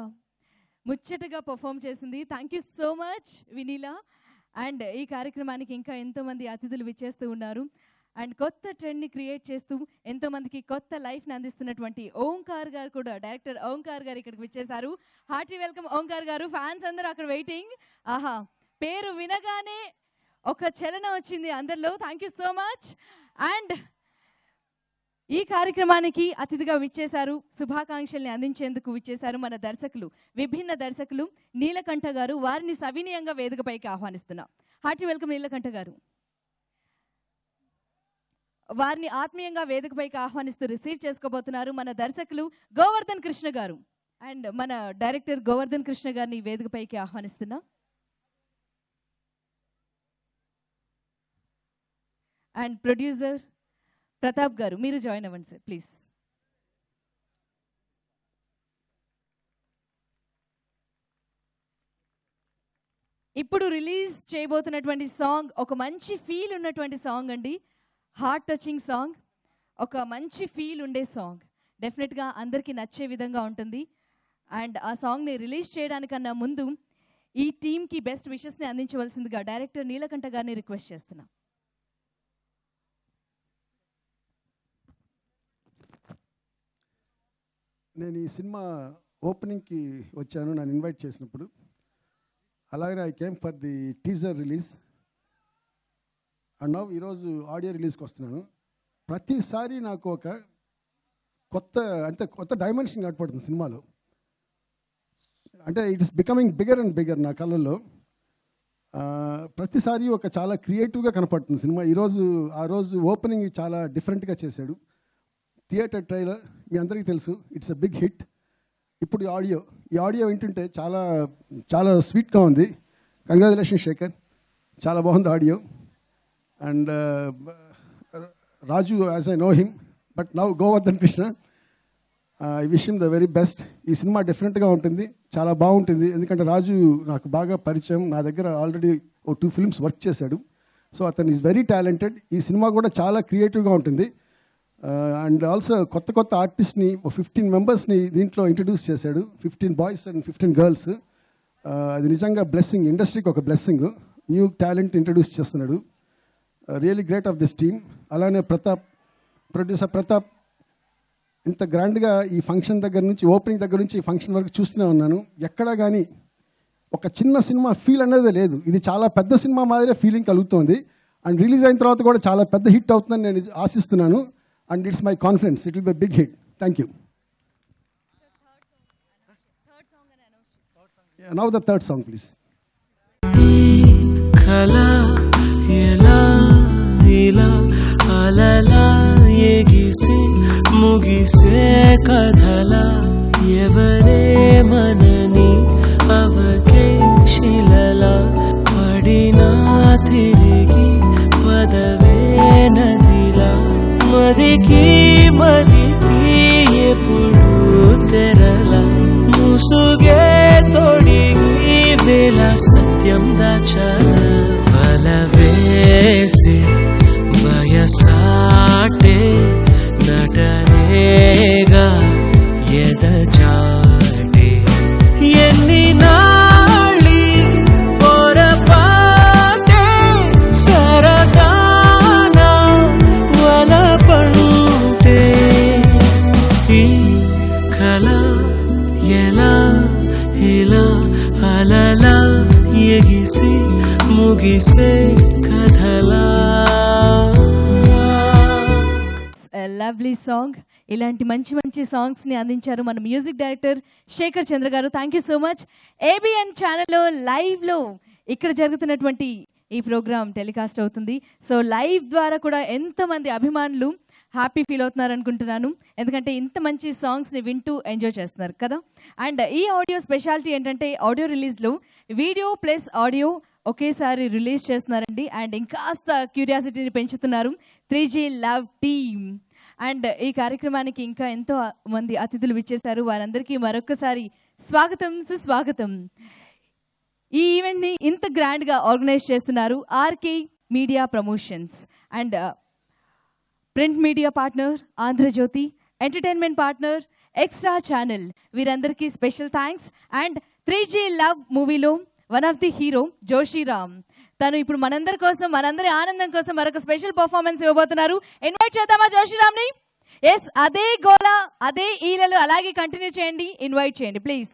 ముచ్చటగా పర్ఫామ్ చేసింది. Thank you so much Vinila. And ఈ కార్యక్రమానికి ఇంకా ఎంతోమంది అతిథులు విచ్చేస్తూ ఉన్నారు. అండ్ కొత్త ట్రెండ్ని క్రియేట్ చేస్తూ ఎంతోమందికి కొత్త లైఫ్ని అందిస్తున్నటువంటి ఓంకార్ గారు కూడా, డైరెక్టర్ ఓంకార్ గారు ఇక్కడికి విచ్చేశారు. హార్టీ వెల్కమ్ ఓంకార్ గారు. ఫ్యాన్స్ అందరూ అక్కడ వెయిటింగ్. ఆహా, పేరు వినగానే ఒక చలనం వచ్చింది అందరిలో. Thank you so much. And ఈ కార్యక్రమానికి అతిథిగా విచ్చేశారు, శుభాకాంక్షల్ని అందించేందుకు విచ్చేశారు మన దర్శకులు, విభిన్న దర్శకులు నీలకంఠ గారు. వారిని సవినీయంగా వేదికపైకి ఆహ్వానిస్తున్నాం. హార్టీ వెల్కమ్ నీలకంఠ గారు. వారిని ఆత్మీయంగా వేదికపైకి ఆహ్వానిస్తూ రిసీవ్ చేసుకోబోతున్నారు మన దర్శకులు గోవర్ధన్ కృష్ణ గారు. అండ్ మన డైరెక్టర్ గోవర్ధన్ కృష్ణ గారిని వేదికపైకి ఆహ్వానిస్తున్నాం. అండ్ ప్రొడ్యూసర్ ప్రతాప్ గారు, మీరు జాయిన్ అవ్వండి సార్ ప్లీజ్. ఇప్పుడు రిలీజ్ చేయబోతున్నటువంటి సాంగ్ ఒక మంచి ఫీల్ ఉన్నటువంటి సాంగ్ అండి. హార్ట్ టచింగ్ సాంగ్, ఒక మంచి ఫీల్ ఉండే సాంగ్. డెఫినెట్గా అందరికీ నచ్చే విధంగా ఉంటుంది. అండ్ ఆ సాంగ్ని రిలీజ్ చేయడానికన్నా ముందు ఈ టీమ్కి బెస్ట్ విషెస్ని అందించవలసిందిగా డైరెక్టర్ నీలకంఠ గారిని రిక్వెస్ట్ చేస్తున్నాం. నేను ఈ సినిమా ఓపెనింగ్కి వచ్చాను నన్ను ఇన్వైట్ చేసినప్పుడు. అలాగే I came for the teaser release and now ఈరోజు ఆడియో రిలీజ్కి వస్తున్నాను. ప్రతిసారి నాకు ఒక కొత్త డైమెన్షన్ కనపడుతుంది సినిమాలో. అంటే it is becoming bigger and bigger నా కళ్ళల్లో. ప్రతిసారి ఒక చాలా క్రియేటివ్గా కనపడుతుంది సినిమా. ఆ రోజు ఓపెనింగ్ చాలా డిఫరెంట్గా చేశాడు. థియేటర్ ట్రైలర్ మీ అందరికీ తెలుసు, ఇట్స్ ఎ బిగ్ హిట్. ఇప్పుడు ఈ ఆడియో వింటుంటే చాలా చాలా స్వీట్గా ఉంది. కంగ్రాచులేషన్ శేఖర్, చాలా బాగుంది audio. And Raju as I know him, but now Govardhan Krishna, I wish him the very best. ఈ సినిమా డిఫరెంట్గా ఉంటుంది, చాలా బాగుంటుంది. ఎందుకంటే రాజు నాకు బాగా పరిచయం, నా దగ్గర ఆల్రెడీ 2 ఫిల్మ్స్ వర్క్ చేశాడు. సో అతను ఈజ్ వెరీ టాలెంటెడ్. ఈ సినిమా కూడా చాలా క్రియేటివ్గా ఉంటుంది. అండ్ ఆల్సో కొత్త ఆర్టిస్ట్ని 15 మెంబర్స్ని దీంట్లో ఇంట్రడ్యూస్ చేశాడు. 15 బాయ్స్ అండ్ 15 గర్ల్స్. అది నిజంగా బ్లెస్సింగ్, ఇండస్ట్రీకి ఒక బ్లెస్సింగ్. న్యూ టాలెంట్ ఇంట్రడ్యూస్ చేస్తున్నాడు. Really great of this team. అలానే ప్రొడ్యూసర్ ప్రతాప్ ఇంత గ్రాండ్గా ఈ ఫంక్షన్ దగ్గర నుంచి, ఓపెనింగ్ దగ్గర నుంచి ఈ ఫంక్షన్ వరకు చూస్తూనే ఉన్నాను. ఎక్కడా కానీ ఒక చిన్న సినిమా ఫీల్ అనేది లేదు. ఇది చాలా పెద్ద సినిమా మాదిరే ఫీలింగ్ కలుగుతుంది. అండ్ రిలీజ్ అయిన తర్వాత కూడా చాలా పెద్ద హిట్ అవుతుందని నేను ఆశిస్తున్నాను. And it's my confidence, it will be big hit. Thank you. Now the third song please. అలలా ఎగిసే ముగిసే కథలా ఎవరే మనని అవకే శిలలా పడినా తిరిగి పదవే నదిలా మదికి ఎప్పుడు తెరలా ముసుగే తొడిగి వేళ సత్యం దాచల ఫలవేసే వయసాటే నటనేగా ఎదజాటే ఎన్ని నాళి పొరపాటే సరదాన వలపంటే ఈ కళ ఎలా ఇలా అలలా ఎగిసి ముగిసే కథలా. Lovely song. ఇలాంటి మంచి సాంగ్స్ని అందించారు మన మ్యూజిక్ డైరెక్టర్ శేఖర్ చంద్ర గారు. Thank you so much. ABN ఛానల్లో లైవ్లో ఇక్కడ జరుగుతున్నటువంటి ఈ ప్రోగ్రామ్ టెలికాస్ట్ అవుతుంది. సో లైవ్ ద్వారా కూడా ఎంతమంది అభిమానులు హ్యాపీ ఫీల్ అవుతున్నారు అనుకుంటున్నాను. ఎందుకంటే ఇంత మంచి సాంగ్స్ని వింటూ ఎంజాయ్ చేస్తున్నారు కదా. అండ్ ఈ ఆడియో స్పెషాలిటీ ఏంటంటే ఆడియో రిలీజ్లో వీడియో ప్లస్ ఆడియో ఒకేసారి రిలీజ్ చేస్తున్నారండి. అండ్ ఇంకాస్త క్యూరియాసిటీని పెంచుతున్నారు 3G లవ్ టీమ్. అండ్ ఈ కార్యక్రమానికి ఇంకా ఎంతో మంది అతిథులు విచ్చేశారు. వారందరికీ మరొకసారి స్వాగతం, సుస్వాగతం. ఈ ఈవెంట్ని ఇంత గ్రాండ్గా ఆర్గనైజ్ చేస్తున్నారు RK media promotions and print media partner Andhrajyothi, entertainment partner extra channel. వీరందరికీ special thanks. And 3G love మూవీలో one of the hero Joshiram, తను ఇప్పుడు మనందరి కోసం, మనందరి ఆనందం కోసం మరొక స్పెషల్ పర్ఫార్మెన్స్ ఇవ్వబోతున్నారు. ఇన్వైట్ చేద్దామా జోషిరామ్ని? ఎస్, అదే గోల, అదే ఈలలు అలాగే కంటిన్యూ చేయండి. ఇన్వైట్ చేయండి please.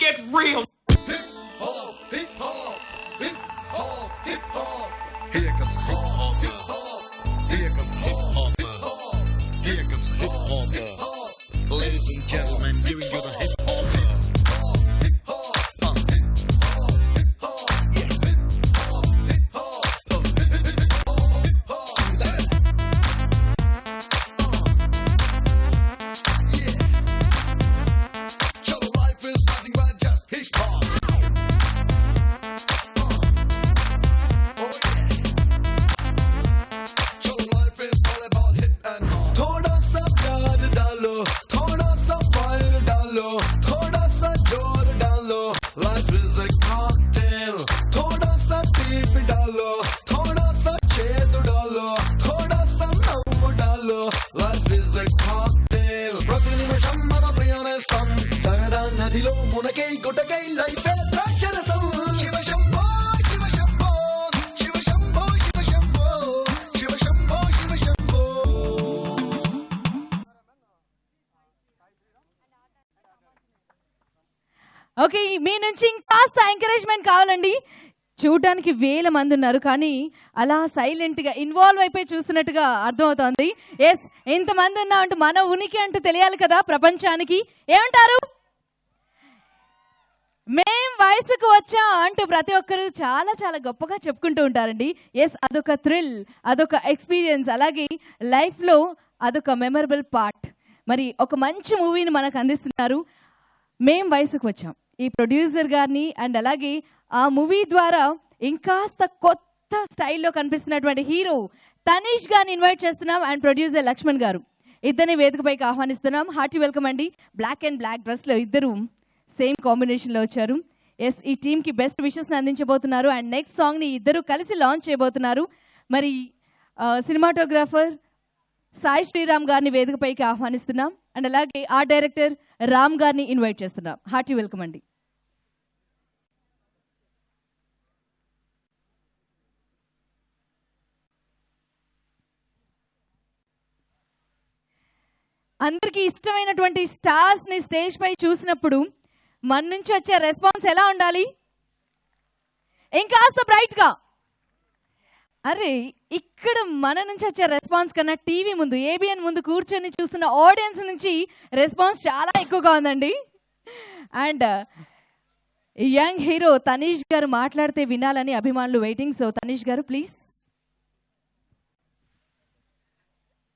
Get real. Hip hop, hip hop, hip hop, hip hop. Here comes hip hop. Here comes hip hop. Here comes hip hop. Ladies and gentlemen, giving you the hip hop. Life is a cocktail. थोड़ा सा टीप डालो, थोड़ा सा छेद डालो, थोड़ा सा नव डालो. Life is a cocktail. ప్రతి నిమిషం మన ప్రియనేస్తం సరదా నదిలో మునకై గుటకై లైఫ్ ద్రాక్షరసం. శివ శంభో శివ శంభో శివ శంభో శివ శంభో. ఓకే, మీ నుంచి ఇంకాస్త ఎంకరేజ్మెంట్ కావాలండి. చూడడానికి వేల మంది ఉన్నారు, కానీ అలా సైలెంట్గా ఇన్వాల్వ్ అయిపోయి చూస్తున్నట్టుగా అర్థమవుతోంది. ఎస్, ఇంతమంది ఉన్నామంటే మన ఉనికి అంటూ తెలియాలి కదా ప్రపంచానికి. ఏమంటారు? మేం వయసుకు వచ్చా అంటూ ప్రతి ఒక్కరు చాలా చాలా గొప్పగా చెప్పుకుంటూ ఉంటారండి. ఎస్, అదొక థ్రిల్, అదొక ఎక్స్పీరియన్స్, అలాగే లైఫ్లో అదొక మెమరబుల్ పార్ట్. మరి ఒక మంచి మూవీని మనకు అందిస్తున్నారు మేం వయసుకు వచ్చాం ఈ ప్రొడ్యూసర్ గారిని. అండ్ అలాగే ఆ మూవీ ద్వారా ఇంకాస్త కొత్త స్టైల్లో కనిపిస్తున్నటువంటి హీరో తనీష్ గారిని ఇన్వైట్ చేస్తున్నాం. అండ్ ప్రొడ్యూసర్ లక్ష్మణ్ గారు, ఇద్దరిని వేదికపైకి ఆహ్వానిస్తున్నాం. హార్టీ వెల్కమ్ అండి. బ్లాక్ అండ్ బ్లాక్ డ్రెస్లో ఇద్దరు సేమ్ కాంబినేషన్లో వచ్చారు. ఎస్, ఈ టీమ్కి బెస్ట్ విషెస్ని అందించబోతున్నారు. అండ్ నెక్స్ట్ సాంగ్ని ఇద్దరు కలిసి లాంచ్ చేయబోతున్నారు. మరి సినిమాటోగ్రాఫర్ సాయి శ్రీరామ్ గారిని వేదికపైకి ఆహ్వానిస్తున్నాం. అండ్ అలాగే ఆర్ట్ డైరెక్టర్ రామ్ గారిని ఇన్వైట్ చేస్తున్నాం. హార్టీ వెల్కమ్ అండి. అందరికీ ఇష్టమైనటువంటి స్టార్స్ని స్టేజ్ పై చూసినప్పుడు మన నుంచి వచ్చే రెస్పాన్స్ ఎలా ఉండాలి? ఇంకాస్త బ్రైట్గా. అరే, ఇక్కడ మన నుంచి వచ్చే రెస్పాన్స్ కన్నా టీవీ ముందు, ఏబిఎన్ ముందు కూర్చొని చూస్తున్న ఆడియన్స్ నుంచి రెస్పాన్స్ చాలా ఎక్కువగా ఉందండి. అండ్ యంగ్ హీరో తనీష్ గారు మాట్లాడితే వినాలని అభిమానులు వెయిటింగ్. సో తనీష్ గారు ప్లీజ్.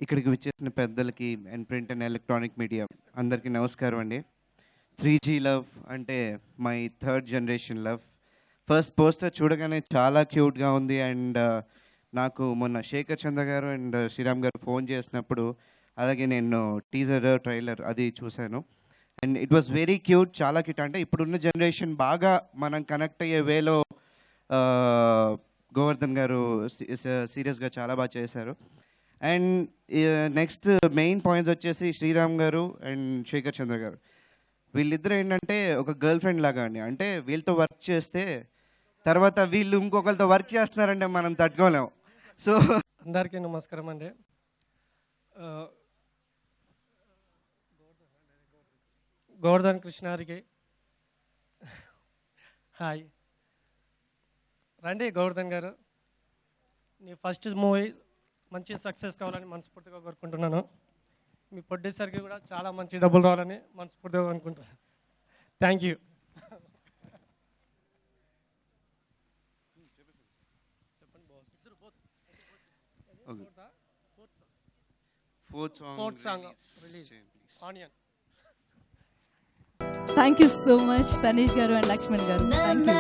ఇక్కడికి వచ్చేసిన పెద్దలకి and print and electronic media అందరికీ నమస్కారం అండి. 3G లవ్ అంటే my third generation love. First poster చూడగానే చాలా క్యూట్గా ఉంది. అండ్ నాకు మొన్న శేఖర్ చంద్ర గారు అండ్ శ్రీరామ్ గారు ఫోన్ చేసినప్పుడు, అలాగే నేను టీజర్ ట్రైలర్ అది చూశాను. And it was very cute, చాలా క్యూట్. అంటే ఇప్పుడున్న జనరేషన్ బాగా మనం కనెక్ట్ అయ్యే వేలో గోవర్ధన్ గారు సీరియస్గా చాలా బాగా చేశారు. అండ్ నెక్స్ట్ మెయిన్ పాయింట్స్ వచ్చేసి శ్రీరామ్ గారు అండ్ శేఖర్ చంద్ర గారు, వీళ్ళిద్దరు ఏంటంటే ఒక గర్ల్ ఫ్రెండ్ లాగా అండి. అంటే వీళ్ళతో వర్క్ చేస్తే తర్వాత వీళ్ళు ఇంకొకరితో వర్క్ చేస్తున్నారంటే మనం తట్టుకోలేము. సో అందరికీ నమస్కారం అండి. గోవర్ధన్ కృష్ణారికి హాయ్. రండి గోవర్ధన్ గారు, నీ ఫస్ట్ మూవీ మంచి సక్సెస్ కావాలని మనస్ఫూర్తిగా కోరుకుంటున్నాను. మీ ప్రొడ్యూసర్కి కూడా చాలా మంచి డబ్బులు రావాలని మనస్ఫూర్తిగా అనుకుంటున్నాను. Thank you. Fourth song release ఆనియన్. Thank you so much Tanish గారు అండ్ లక్ష్మణ్ గారు. Thank you.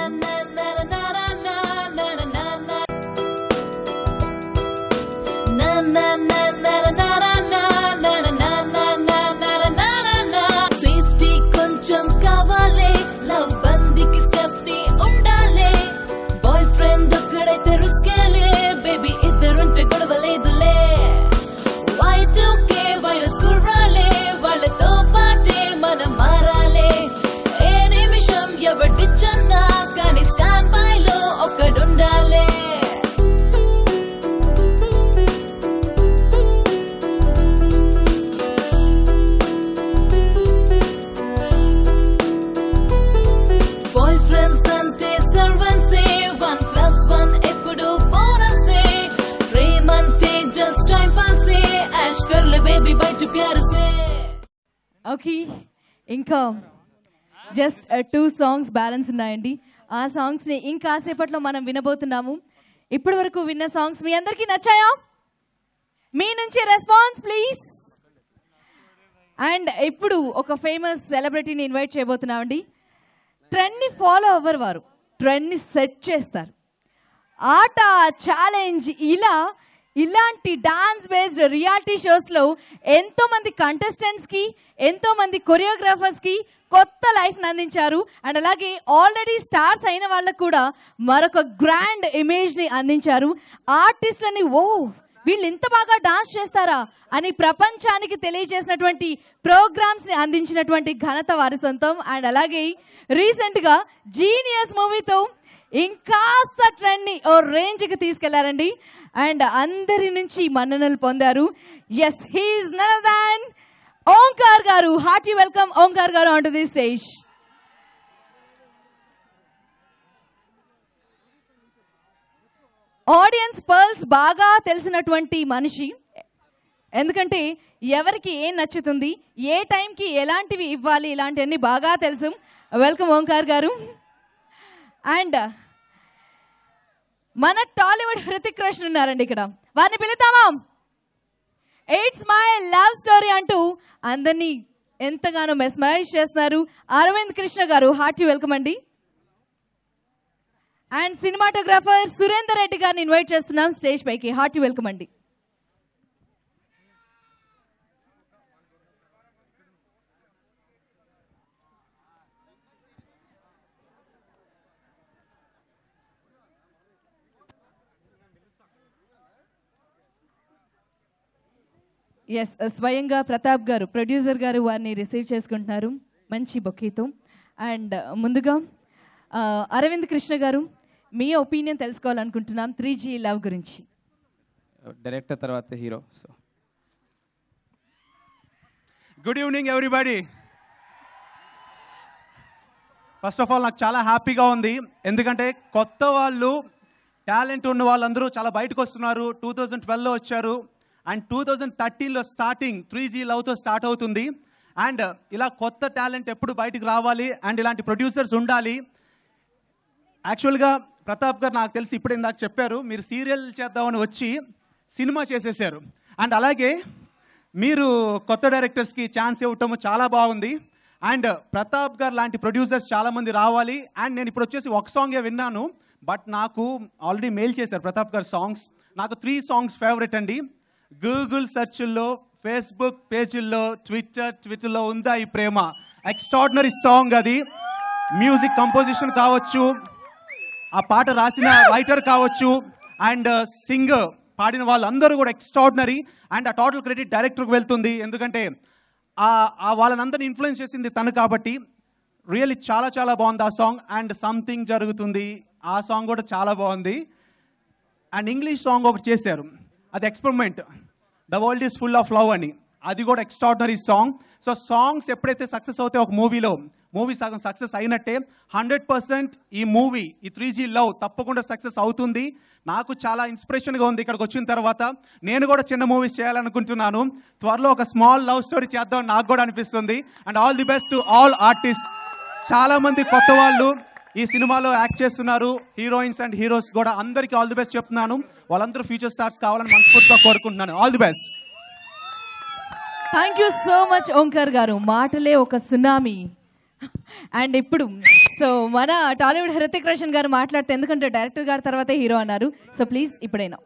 సేఫ్టీ కొంచెం కావాలి, లవ్ బందికి స్టెఫ్టీ ఉండాలి. బాయ్ ఫ్రెండ్ ఒక్కడైతే రుస్కేలే, బేబీ ఇద్దరుంటే గొడవలేదులే. Y2K వైరస్ కుర్రాలే, వాళ్ళతో పాటే మనం మారాలే. ఏ నిమిషం ఎవరిచ్చన్నా కానీ స్టాండ్ బై లో ఒక్కడుండాలే. బాయ్ ఫ్రెండ్స్ అంటే సర్వెన్సే, 1+1 ఎప్పుడు బోనసే. ప్రేమంటే జస్ట్ టైం పాసే, యాష్ కర్లే బేబీ బయట ప్యారసే. ఓకే, ఇంకా జస్ట్ 2 సాంగ్స్ బ్యాలెన్స్ ఉన్నాయండి. ఆ సాంగ్స్ని ఇంకాసేపట్లో మనం వినబోతున్నాము. ఇప్పటి వరకు విన్న సాంగ్స్ మీ అందరికీ నచ్చాయా? మీ నుంచి రెస్పాన్స్ ప్లీజ్. అండ్ ఇప్పుడు ఒక ఫేమస్ సెలబ్రిటీని ఇన్వైట్ చేయబోతున్నామండి. ట్రెండ్ని ఫాలో అవ్వరు వారు, ట్రెండ్ని సెట్ చేస్తారు. ఆట, ఛాలెంజ్, ఇలాంటి డాన్స్ బేస్డ్ రియాలిటీ షోస్లో ఎంతోమంది కంటెస్టెంట్స్కి, ఎంతోమంది కొరియోగ్రాఫర్స్కి కొత్త లైఫ్ని అందించారు. అండ్ అలాగే ఆల్రెడీ స్టార్స్ అయిన వాళ్ళకు కూడా మరొక గ్రాండ్ ఇమేజ్ని అందించారు. ఆర్టిస్ట్లని వీళ్ళు ఇంత బాగా డాన్స్ చేస్తారా అని ప్రపంచానికి తెలియజేసినటువంటి ప్రోగ్రామ్స్ని అందించినటువంటి ఘనత వారి సొంతం. అండ్ అలాగే రీసెంట్గా జీనియస్ మూవీతో ఇంకాస్త ట్రెండ్ని ఓ రేంజ్కి తీసుకెళ్లారండి. అండ్ అందరి నుంచి మన్ననలు పొందారు. Yes, he is none other than Omkar గారు. హార్టీ వెల్కమ్ ఓంకార్ గారు on to the stage. Audience pulse బాగా తెలిసినటువంటి మనిషి. ఎందుకంటే ఎవరికి ఏం నచ్చుతుంది, ఏ టైంకి ఎలాంటివి ఇవ్వాలి, ఇలాంటివన్నీ బాగా తెలుసు. వెల్కమ్ ఓంకార్ గారు. అండ్ మన టాలీవుడ్ హృతిక్ రోషన్ ఉన్నారండి ఇక్కడ, వారిని పిలుతామా? ఇట్స్ మై లవ్ స్టోరీ అంటూ అందరినీ ఎంతగానో మెస్మరైజ్ చేస్తున్నారు అరవింద్ కృష్ణ గారు. హార్టీ వెల్కమ్ అండి. అండ్ సినిమాటోగ్రాఫర్ సురేందర్ రెడ్డి గారిని ఇన్వైట్ చేస్తున్నాం స్టేజ్ పైకి. హార్టీ వెల్కమ్ అండి. ఎస్, స్వయంగా ప్రతాప్ గారు, ప్రొడ్యూసర్ గారు వారిని రిసీవ్ చేసుకుంటున్నారు మంచి బొకేతో. అండ్ ముందుగా అరవింద్ కృష్ణ గారు, మీ ఒపీనియన్ తెలుసుకోవాలనుకుంటున్నాం 3G లవ్ గురించి. డైరెక్టర్ తర్వాత hero. So good evening everybody. First of all నాకు చాలా హ్యాపీగా ఉంది, ఎందుకంటే కొత్త వాళ్ళు, టాలెంట్ ఉన్న వాళ్ళందరూ చాలా బయటకు వస్తున్నారు. 2012లో వచ్చారు అండ్ 2013లో స్టార్టింగ్ 3G లవ్తో స్టార్ట్ అవుతుంది. అండ్ ఇలా కొత్త టాలెంట్ ఎప్పుడు బయటకు రావాలి అండ్ ఇలాంటి ప్రొడ్యూసర్స్ ఉండాలి. యాక్చువల్గా ప్రతాప్ గారు నాకు తెలిసి ఇప్పుడు ఇందాక చెప్పారు, మీరు సీరియల్ చేద్దామని వచ్చి సినిమా చేసేసారు. అండ్ అలాగే మీరు కొత్త డైరెక్టర్స్కి ఛాన్స్ ఇవ్వటము చాలా బాగుంది. అండ్ ప్రతాప్ గారు లాంటి ప్రొడ్యూసర్స్ చాలామంది రావాలి. అండ్ నేను ఇప్పుడు వచ్చేసి ఒక సాంగే విన్నాను, బట్ నాకు ఆల్రెడీ మెయిల్ చేశారు ప్రతాప్ గారు సాంగ్స్. నాకు 3 సాంగ్స్ ఫేవరెట్ అండి. గూగుల్ సెర్చ్ల్లో, ఫేస్బుక్ పేజీల్లో, ట్విట్టర్లో ఉందా ఈ ప్రేమ, ఎక్స్ట్రాడినరీ సాంగ్ అది. మ్యూజిక్ కంపోజిషన్ కావచ్చు, ఆ పాట రాసిన రైటర్ కావచ్చు, అండ్ సింగర్ పాడిన వాళ్ళందరూ కూడా ఎక్స్ట్రాడినరీ. అండ్ ఆ టోటల్ క్రెడిట్ డైరెక్టర్కి వెళ్తుంది, ఎందుకంటే వాళ్ళనందరినీ ఇన్ఫ్లుయెన్స్ చేసింది తను కాబట్టి. రియల్లీ చాలా చాలా బాగుంది ఆ సాంగ్. అండ్ సంథింగ్ జరుగుతుంది ఆ సాంగ్ కూడా చాలా బాగుంది. అండ్ ఇంగ్లీష్ సాంగ్ ఒకటి చేశారు, అది experiment, the world is full of love అని, అది కూడా ఎక్స్ట్రాడినరీ సాంగ్. సో సాంగ్స్ ఎప్పుడైతే సక్సెస్ అవుతాయి ఒక మూవీ సగం సక్సెస్ అయినట్టే. 100% ఈ మూవీ, ఈ 3G లవ్ తప్పకుండా సక్సెస్ అవుతుంది. నాకు చాలా ఇన్స్పిరేషన్గా ఉంది ఇక్కడికి వచ్చిన తర్వాత. నేను కూడా చిన్న మూవీస్ చేయాలనుకుంటున్నాను. త్వరలో ఒక స్మాల్ లవ్ స్టోరీ చేద్దామని నాకు కూడా అనిపిస్తుంది. And all the best to all artist. చాలామంది కొత్త వాళ్ళు ఈ సినిమాలో యాక్ట్ చేస్తున్నారు, హీరోయిన్స్ అండ్ హీరోస్ కూడా. అందరికీ ఆల్ ది బెస్ట్ చెప్తున్నాను. వాళ్ళందరూ ఫ్యూచర్ స్టార్స్ కావాలని మనస్ఫూర్తిగా కోరుకుంటున్నాను. All the best. Thank you so much Omkar గారు. మాటలే ఒక సునామీ. అండ్ ఇప్పుడు సో మన టాలీవుడ్ హృతిక్ రోషన్ గారు మాట్లాడితే, ఎందుకంటే డైరెక్టర్ గారు తర్వాతే హీరో అన్నారు, సో ప్లీజ్ ఇప్పుడైనా.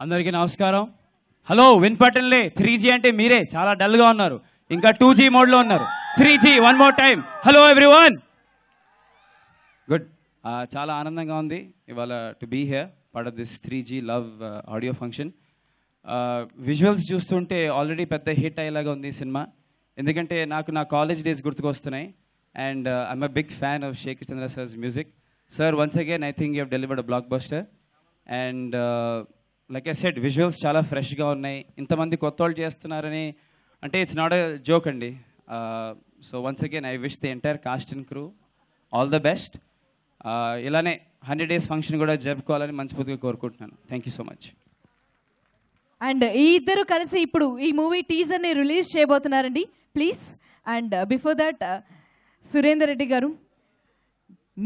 అందరికీ నమస్కారం. హలో, వినపట్టంలే. 3G అంటే మీరే చాలా డల్గా ఉన్నారు, ఇంకా 2G మోడ్లో ఉన్నారు. 3G one more time. Hello everyone. Good. చాలా ఆనందంగా ఉంది ఇవాళ to be here, part of this 3G love audio function. Visuals చూస్తుంటే ఆల్రెడీ పెద్ద హిట్ అయ్యేలాగా ఉంది ఈ సినిమా, ఎందుకంటే నాకు నా కాలేజ్ డేస్ గుర్తుకొస్తున్నాయి. And I'm a big fan of Shekhar Chandra sir's music. Sir, once again I think you have delivered a blockbuster. And like I said, visuals చాలా ఫ్రెష్గా ఉన్నాయి. ఇంతమంది కొత్త వాళ్ళు చేస్తున్నారని అంటే ఇట్స్ నాట్ అ జోక్ అండి. So once again I wish the entire cast and crew all the best. ఇలానే 100 days ఫంక్షన్ కూడా జరుపుకోవాలని మనస్ఫూర్తిగా కోరుకుంటున్నాను. Thank you so much. And ఈ ఇద్దరు కలిసి ఇప్పుడు ఈ మూవీ టీజర్ని రిలీజ్ చేయబోతున్నారండి, please. And before that Surender Reddy garu,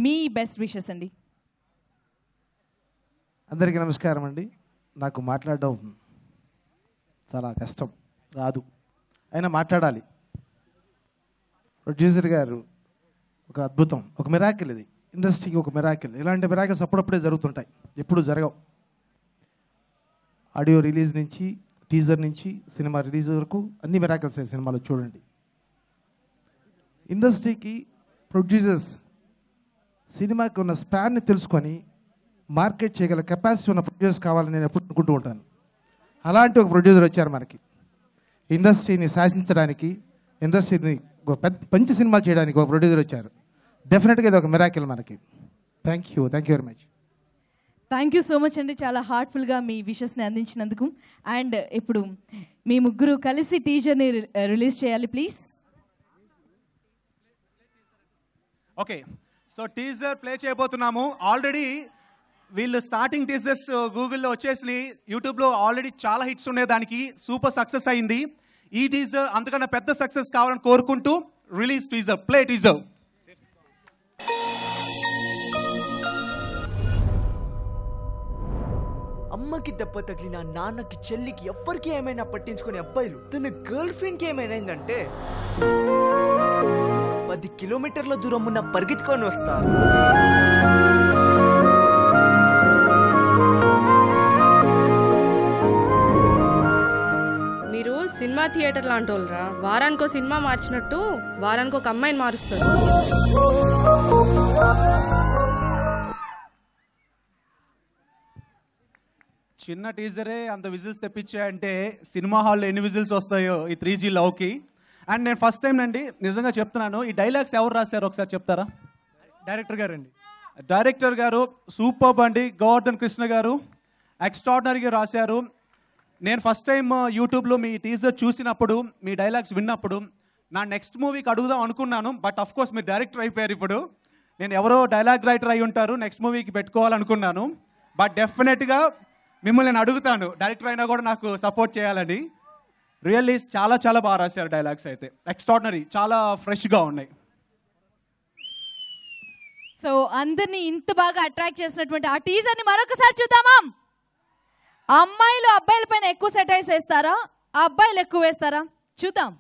మీ బెస్ట్ విషెస్ అండి. అందరికీ నమస్కారం అండి. నాకు మాట్లాడడం చాలా కష్టం, రాదు, అయినా మాట్లాడాలి. ప్రొడ్యూసర్ గారు ఒక అద్భుతం, ఒక మిరాకిల్. ఇది ఇండస్ట్రీకి ఒక మిరాకిల్. ఇలాంటి మిరాకిల్స్ అప్పుడప్పుడే జరుగుతుంటాయి, ఎప్పుడు జరగవు. ఆడియో రిలీజ్ నుంచి, టీజర్ నుంచి సినిమా రిలీజ్ వరకు అన్ని మిరాకిల్స్ అయ్యాయి సినిమాలో. చూడండి, ఇండస్ట్రీకి ప్రొడ్యూసర్స్ సినిమాకి ఉన్న స్పాన్ని తెలుసుకొని మార్కెట్ చేయగల కెపాసిటీ ఉన్న ప్రొడ్యూసర్స్ కావాలని నేను ఎప్పుడు అనుకుంటూ ఉంటాను. అలాంటి ఒక ప్రొడ్యూసర్ వచ్చారు మనకి. ఇండస్ట్రీని శాసించడానికి, ఇండస్ట్రీని మంచి సినిమా చేయడానికి ఒక ప్రొడ్యూసర్ వచ్చారు. డెఫినెట్గా ఇది ఒక మిరాకిల్ మనకి. Thank you very much. Thank you so much అండి, చాలా హార్ట్ఫుల్గా మీ విషెస్ని అందించినందుకు. అండ్ ఇప్పుడు మీ ముగ్గురు కలిసి టీజర్ని రిలీజ్ చేయాలి, please. Okay, so teaser play చేయబోతున్నాము. ఆల్రెడీ వీళ్ళు స్టార్టింగ్ టీజర్స్ గూగుల్లో వచ్చేసి యూట్యూబ్లో ఆల్రెడీ చాలా హిట్స్ ఉన్నాయి, దానికి సూపర్ సక్సెస్ అయింది. ఈ టీజర్ అంతకన్నా పెద్ద సక్సెస్ కావాలని కోరుకుంటూ రిలీజ్ టీజర్, ప్లే టీజర్. అమ్మకి దెబ్బ తగిలిన నాన్నకి చెల్లికి ఎవ్వరికి ఏమైనా పట్టించుకునే అబ్బాయిలు తన గర్ల్ ఫ్రెండ్ కి ఏమైందంటే 10 కిలోమీటర్ల దూరం ఉన్న పరిగెత్తుకొని వస్తారు. మీరు సినిమా థియేటర్ లాంటి వాళ్ళరా, వారానికో సినిమా మార్చినట్టు వారానికి ఒక అమ్మాయిని మారుస్తారు. చిన్న టీజరే అంత విజిల్స్ తెప్పించాయంటే సినిమా హాల్లో ఎన్ని విజిల్స్ వస్తాయో ఈ 3G లవ్కి. అండ్ నేను ఫస్ట్ టైం అండి నిజంగా చెప్తున్నాను, ఈ డైలాగ్స్ ఎవరు రాశారు ఒకసారి చెప్తారా? డైరెక్టర్ గారు అండి. డైరెక్టర్ గారు సూపర్ అండి, గోవర్ధన్ కృష్ణ గారు ఎక్స్ట్రాడినరీగా రాశారు. నేను ఫస్ట్ టైం యూట్యూబ్లో మీ టీజర్ చూసినప్పుడు, మీ డైలాగ్స్ విన్నప్పుడు నా నెక్స్ట్ మూవీకి అడుగుదాం అనుకున్నాను. బట్ అఫ్ కోర్స్ మీరు డైరెక్టర్ అయిపోయారు. ఇప్పుడు నేను ఎవరో డైలాగ్ రైటర్ అయి ఉంటారు, నెక్స్ట్ మూవీకి పెట్టుకోవాలనుకున్నాను. బట్ డెఫినెట్గా మిమ్మల్ని నేను అడుగుతాను, డైరెక్టర్ అయినా కూడా నాకు సపోర్ట్ చేయాలని. రియల్లీ చాలా చాలా బాగా రాశారు డైలాగ్స్, అయితే ఎక్స్ట్రాడినరీ, చాలా ఫ్రెష్గా ఉన్నాయి. సో అందరినీ ఇంత బాగా అట్రాక్ట్ చేసినటువంటి ఆ టీజర్ని మరొకసారి చూద్దామా? అమ్మాయిలు అబ్బాయిల పైన ఎక్కువ సెటైర్స్ వేస్తారా, అబ్బాయిలు ఎక్కువ వేస్తారా? చూద్దాం.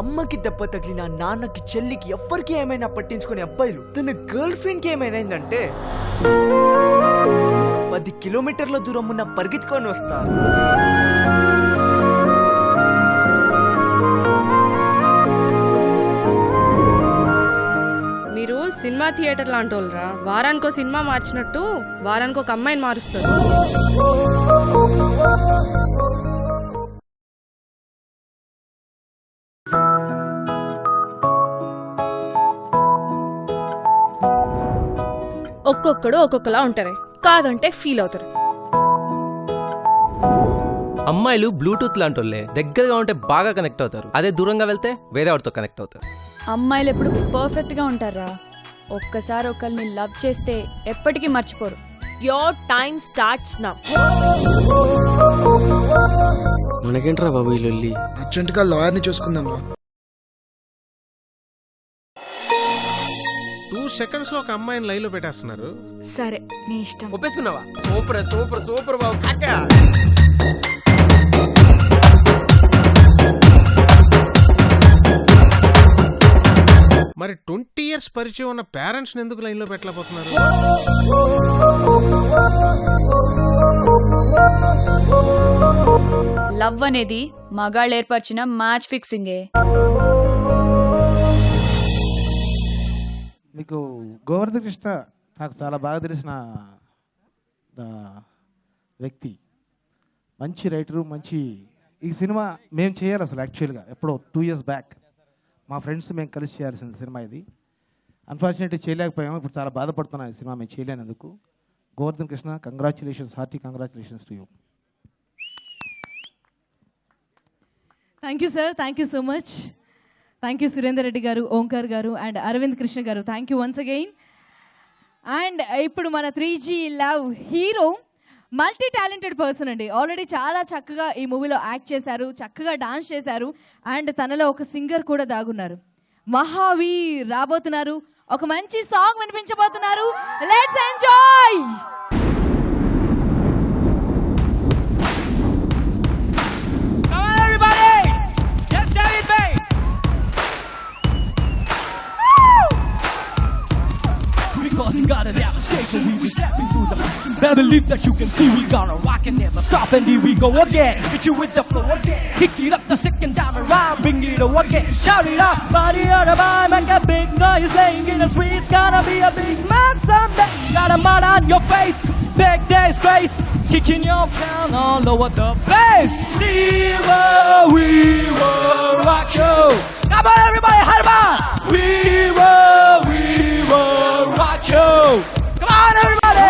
అమ్మకి దెబ్బ తగిలిన నాన్నకి చెల్లికి ఎవ్వరికి ఏమైనా పట్టించుకునే అబ్బాయిలు తన గర్ల్ ఫ్రెండ్ కి ఏమైందంటే 10 కిలోమీటర్ల దూరం ఉన్న పరిగెత్తుకొని వస్తారు. మీరు సినిమా థియేటర్ లాంటి వాళ్ళరా, వారానికో సినిమా మార్చినట్టు వారానికి ఒక అమ్మాయిని మారుస్తారు. ఒక్కొక్కడు ఒక్కొక్కలా ఉంటారు, కాదంటే ఫీల్ అవుతారు. అమ్మాయిలు బ్లూటూత్ లాంటి వాళ్ళే, దగ్గరగా ఉంటే బాగా కనెక్ట్ అవుతారు, అదే దూరంగా వెళ్తే వేరే వాడితో కనెక్ట్ అవుతారు. అమ్మాయిలు ఎప్పుడు పర్ఫెక్ట్ గా ఉంటారా, ఒక్కసారి ఒకరిని లవ్ చేస్తే ఎప్పటికీ మర్చిపోరు. Your time starts now. మనకేంట్రా బాబు ఈ లొల్లి, అర్జెంటుగా లాయర్ని చూసుకుందాం. 2 seconds లో ఒక అమ్మాయిని లైన్ లో పెట్టేస్తున్నారు. సరే నీ ఇష్టం. ఒప్పేసుకున్నావా? సూపర్ సూపర్ సూపర్ బాబు. మరి 20 years పరిచయం ఉన్న పేరెంట్స్ ఎందుకు లైన్ లో పెట్టలేకపోతున్నారు? లవ్ అనేది మగాళ్ళు ఏర్పరిచిన మ్యాచ్ ఫిక్సింగే. మీకు గోవర్ధన్ కృష్ణ నాకు చాలా బాగా తెలిసిన వ్యక్తి, మంచి రైటరు, మంచి. ఈ సినిమా మేము చేయాలి అసలు యాక్చువల్గా ఎప్పుడో 2 years బ్యాక్ మా ఫ్రెండ్స్ మేము కలిసి చేయాల్సిన సినిమా ఇది. అన్ఫార్చునేట్లీ చేయలేకపోయాము. ఇప్పుడు చాలా బాధపడుతున్నాను ఈ సినిమా మేము చేయలేనందుకు. Govardhan Krishna, congratulations, hearty congratulations to you. Thank you sir, thank you so much. Thank you Surender Reddy garu, Omkar garu and Aravind Krishna garu. Thank you once again. And ఇప్పుడు మన 3G love hero multi talented person అండి. ఆల్రెడీ చాలా చక్కగా ఈ మూవీలో యాక్ట్ చేశారు, చక్కగా డాన్స్ చేశారు అండ్ తనలో ఒక సింగర్ కూడా దాగున్నారు. మహావీర్ రాబోతున్నారు, ఒక మంచి సాంగ్ వినిపించబోతున్నారు. Let's enjoy. Got a devastation, we be stepping through the better believe that you can see we gonna rock and never stop, and here we go again. Hit you with the flow again, kick it up the second time around, bring it on again, shout it out, body on the vibe, make a big noise, playing in the streets, gonna be a big man someday. Got a mud on your face, big day's grace, kicking your town all over the place. We will rock you. Come on everybody, harba. We will rock you. Come on everybody.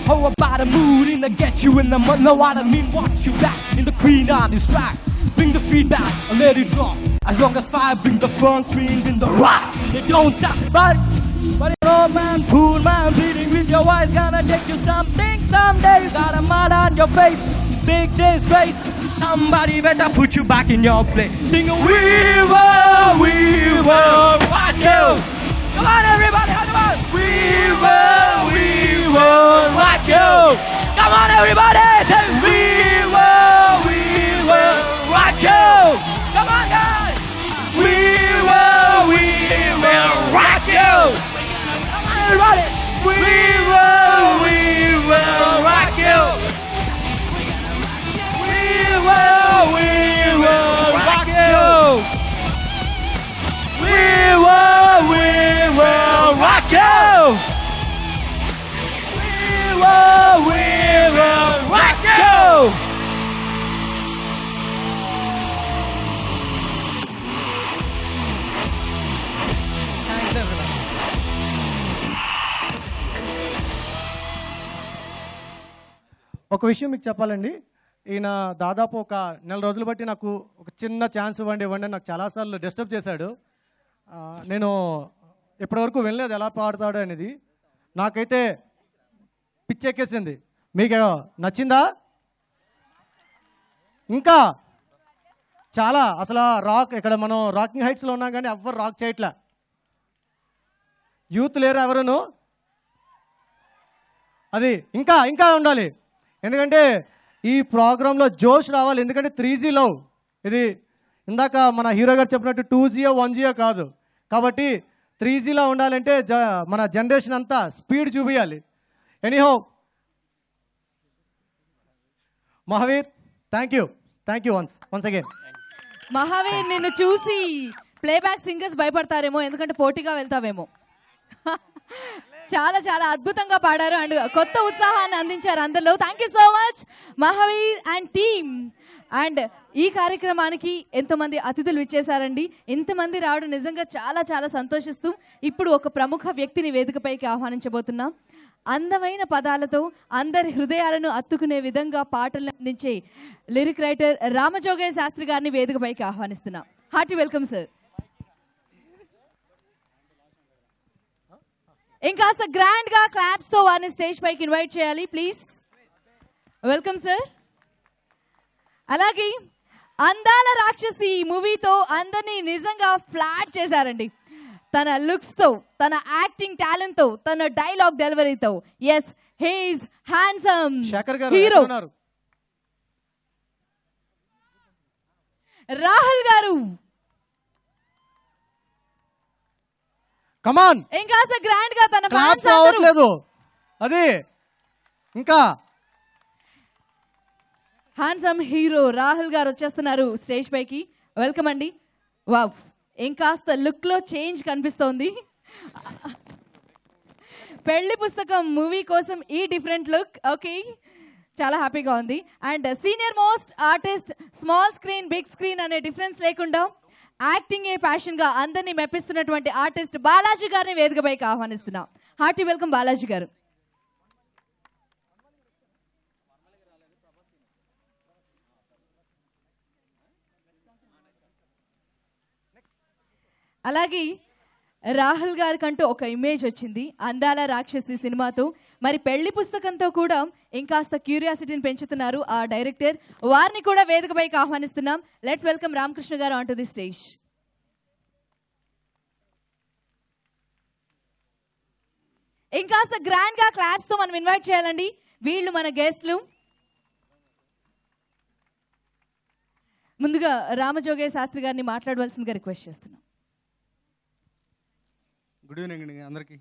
How about a mood in the get you in the month, know what I mean, watch you back in the queen on this track. Bring the feedback and let it rock. As long as fire bring the front screen in the rock, they don't stop. But you know, man, fool, man, bleeding with your eyes, gonna take you something someday. You got a mud on your face, big disgrace. Somebody better put you back in your place. Sing a we will rock you. Come on, everybody, come on. We will rock you. Come on, everybody, say we will rock you. Come on, guys. We will rock you. Come on, everybody. We will rock you. We will rock you. We will rock you. We will rock you. Thanks, everybody. ఒక విషయం మీకు చెప్పాలండి. ఈయన దాదాపు ఒక నెల రోజులు బట్టి నాకు ఒక చిన్న ఛాన్స్ ఇవ్వండి అని నాకు చాలాసార్లు డిస్టర్బ్ చేశాడు. నేను ఇప్పటివరకు వినలేదు ఎలా పాడతాడు అనేది. నాకైతే పిచ్చెక్కేసింది. మీకు నచ్చిందా? ఇంకా చాలా అసలు రాక్ ఇక్కడ మనం రాకింగ్ హైట్స్లో ఉన్నాం కానీ ఎవ్వరు రాక్ చేయట్లే. యూత్ లేరు ఎవరును. అది ఇంకా ఇంకా ఉండాలి. ఎందుకంటే ఈ ప్రోగ్రాంలో జోష్ రావాలి. ఎందుకంటే 3G లవ్ ఇది ఇందాక మన హీరో గారు చెప్పినట్టు 2Gయో 1Gయో కాదు. కాబట్టి 3Gలో ఉండాలంటే మన జనరేషన్ అంతా స్పీడ్ చూపించాలి. Anyhow Mahavir, thank you once again. Mahavir, నిన్ను చూసి ప్లేబ్యాక్ సింగర్స్ భయపడతారేమో, ఎందుకంటే పోటీగా వెళ్తావేమో. చాలా చాలా అద్భుతంగా పాడారు అండ్ కొత్త ఉత్సాహాన్ని అందించారు అందరిలో. Thank you so much Mahavir and team. And ఈ కార్యక్రమానికి ఎంతోమంది అతిథులు ఇచ్చేశారండి. ఇంతమంది రావడం నిజంగా చాలా చాలా సంతోషిస్తూ ఇప్పుడు ఒక ప్రముఖ వ్యక్తిని వేదికపైకి ఆహ్వానించబోతున్నాం. అందమైన పదాలతో అందరి హృదయాలను అత్తుకునే విధంగా పాటలను అందించే లిరిక్ రైటర్ రామజోగయ్య శాస్త్రి గారిని వేదికపైకి ఆహ్వానిస్తున్నాం. Hearty welcome sir. ఇంకాస్త గ్రాండ్ గా క్లాప్స్ తో వారిని స్టేజ్ పైకి ఇన్వైట్ చేయాలి ప్లీజ్. Welcome sir. అలాగే అందాల రాక్షసి మూవీతో అందరినీ నిజంగా ఫ్లాట్ చేశారండి. తన లుక్స్ తో, తన యాక్టింగ్ టాలెంట్ తో, తన డైలాగ్ డెలివరీతో. Yes, he is handsome hero Rahul garu. Come on, ఇంకా గ్రాండ్ గా తన ఫ్యాన్స్ రావట్లేదు. అది ఇంకా హ్యాండ్సమ్ హీరో రాహుల్ గారు వచ్చేస్తున్నారు స్టేజ్ పైకి. వెల్కమ్ అండి. వావ్, ఇంకాస్త లుక్ లో చేంజ్ కనిపిస్తోంది. పెళ్లి పుస్తకం మూవీ కోసం ఈ డిఫరెంట్ లుక్. ఓకే, చాలా హ్యాపీగా ఉంది. And senior most artist, small screen big screen అనే డిఫరెన్స్ లేకుండా యాక్టింగ్ ఏ ప్యాషన్ గా అందరినీ మెప్పిస్తున్నటువంటి ఆర్టిస్ట్ బాలాజీ గారిని వేదికపైకి ఆహ్వానిస్తున్నాం. హార్టీ వెల్కమ్ బాలాజీ గారు. అలాగే రాహుల్ గారికంటూ ఒక ఇమేజ్ వచ్చింది అందాల రాక్షసి సినిమాతో. మరి పెళ్లి పుస్తకంతో కూడా ఇంకాస్త క్యూరియాసిటీని పెంచుతున్నారు ఆ డైరెక్టర్. వారిని కూడా వేదికపైకి ఆహ్వానిస్తున్నాం. లెట్స్ వెల్కమ్ రామకృష్ణ గారు ఆన్ టు ది స్టేజ్. ఇంకాస్త గ్రాండ్ గా క్లాప్స్ తో మనం ఇన్వైట్ చేయాలండి. వీళ్ళు మన గెస్ట్లు. ముందుగా రామజోగయ్య శాస్త్రి గారిని మాట్లాడవలసిందిగా రిక్వెస్ట్ చేస్తున్నాం. గుడ్ ఈవినింగ్ అండి అందరికీ.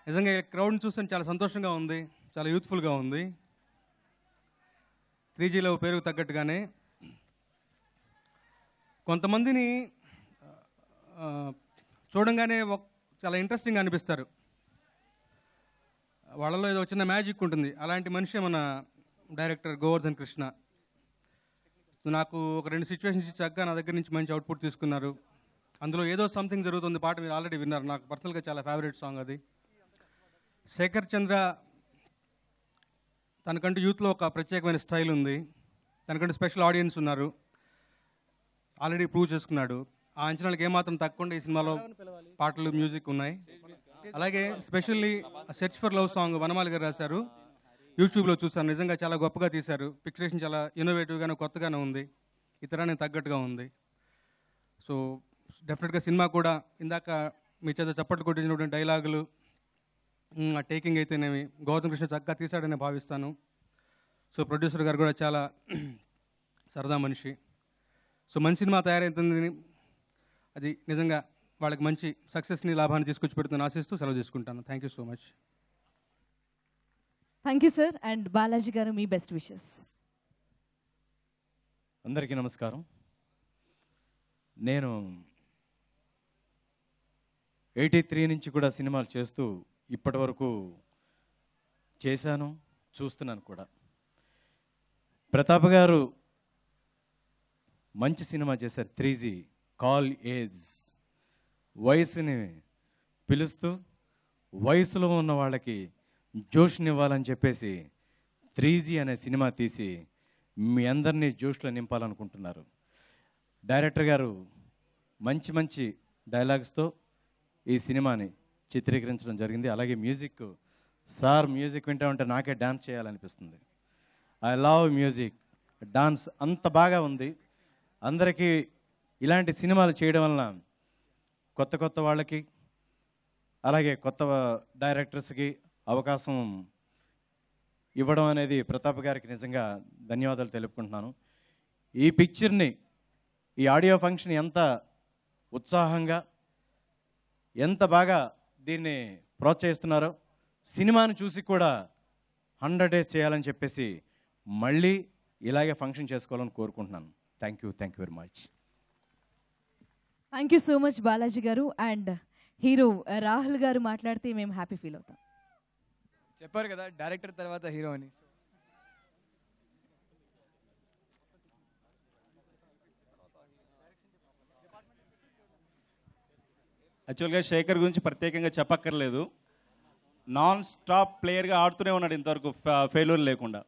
నిజంగా ఈ క్రౌడ్ని చూస్తే చాలా సంతోషంగా ఉంది, చాలా యూత్ఫుల్గా ఉంది. 3Gలో పేరుకు తగ్గట్టుగానే కొంతమందిని చూడంగానే చాలా ఇంట్రెస్టింగ్గా అనిపిస్తారు. వాళ్ళలో ఏదో చిన్న మ్యాజిక్ ఉంటుంది. అలాంటి మనిషి మన డైరెక్టర్ గోవర్ధన్ కృష్ణ. నాకు ఒక 2 సిచ్యువేషన్స్ ఇచ్చాక నా దగ్గర నుంచి మంచి అవుట్పుట్ తీసుకున్నారు. అందులో ఏదో సంథింగ్ జరుగుతుంది పాట మీరు ఆల్రెడీ విన్నారు. నాకు పర్సనల్గా చాలా ఫేవరెట్ సాంగ్ అది. శేఖర్ చంద్ర తనకంటూ యూత్లో ఒక ప్రత్యేకమైన స్టైల్ ఉంది, తనకంటూ స్పెషల్ ఆడియన్స్ ఉన్నారు, ఆల్రెడీ ప్రూవ్ చేసుకున్నాడు. ఆ అంచనాలకు ఏమాత్రం తక్కువ ఈ సినిమాలో పాటలు, మ్యూజిక్ ఉన్నాయి. అలాగే specially search for love song Vanamali garu రాశారు. యూట్యూబ్లో చూసాను, నిజంగా చాలా గొప్పగా తీశారు. పిక్చరేషన్ చాలా ఇన్నోవేటివ్గానే కొత్తగానే ఉంది, ఇతరానికి తగ్గట్టుగా ఉంది. సో డెఫినెట్గా సినిమా కూడా ఇందాక మీ చేత చప్పట్లు కొట్టించినటువంటి డైలాగులు, ఆ టేకింగ్ అయితేనేమి గౌతమ్ కృష్ణ చక్కగా తీశాడని భావిస్తాను. సో ప్రొడ్యూసర్ గారు కూడా చాలా సరదా మనిషి. సో మంచి సినిమా తయారైతుంది, అది నిజంగా వాళ్ళకి మంచి సక్సెస్ని, లాభాన్ని తీసుకొచ్చి పెడుతుందని ఆశిస్తూ సెలవు తీసుకుంటాను. Thank you so much. Thank you sir. And Balaji గారు, మీ బెస్ట్ విషెస్. అందరికీ నమస్కారం. నేను 83 నుంచి కూడా సినిమాలు చేస్తూ ఇప్పటి వరకు చేశాను, చూస్తున్నాను కూడా. ప్రతాప్ గారు మంచి సినిమా చేశారు, 3G కాల్ ఏజ్. వయసుని పిలుస్తూ వయసులో ఉన్న వాళ్ళకి జోష్నివ్వాలని చెప్పేసి 3G అనే సినిమా తీసి మీ అందరినీ జోష్లో నింపాలనుకుంటున్నారు. డైరెక్టర్ గారు మంచి మంచి డైలాగ్స్తో ఈ సినిమాని చిత్రీకరించడం జరిగింది. అలాగే మ్యూజిక్, సార్ మ్యూజిక్ వింటా ఉంటే నాకే డాన్స్ చేయాలనిపిస్తుంది. ఐ లవ్ మ్యూజిక్, డాన్స్ అంత బాగా ఉంది. అందరికీ ఇలాంటి సినిమాలు చేయడం వలన కొత్త కొత్త వాళ్ళకి, అలాగే కొత్త డైరెక్టర్స్కి అవకాశం ఇవ్వడం అనేది ప్రతాప్ గారికి నిజంగా ధన్యవాదాలు తెలుపుకుంటున్నాను. ఈ పిక్చర్ని, ఈ ఆడియో ఫంక్షన్ ఎంత ఉత్సాహంగా, ఎంత బాగా దీన్ని ప్రోత్సహిస్తున్నారో, సినిమాని చూసి కూడా 100 days చేయాలని చెప్పేసి మళ్ళీ ఇలాగే ఫంక్షన్ చేసుకోవాలని కోరుకుంటున్నాను. Thank you very much. Thank you so much Balaji garu. And hero Rahul గారు మాట్లాడితే మేము హ్యాపీ ఫీల్ అవుతాం. చెప్పారు కదా డైరెక్టర్ తర్వాత హీరో అని. యాక్చువల్గా శేఖర్ గురించి ప్రత్యేకంగా చెప్పక్కర్లేదు. నాన్ స్టాప్ ప్లేయర్గా ఆడుతూనే ఉన్నాడు ఇంతవరకు, ఫెయిల్యూర్ లేకుండా.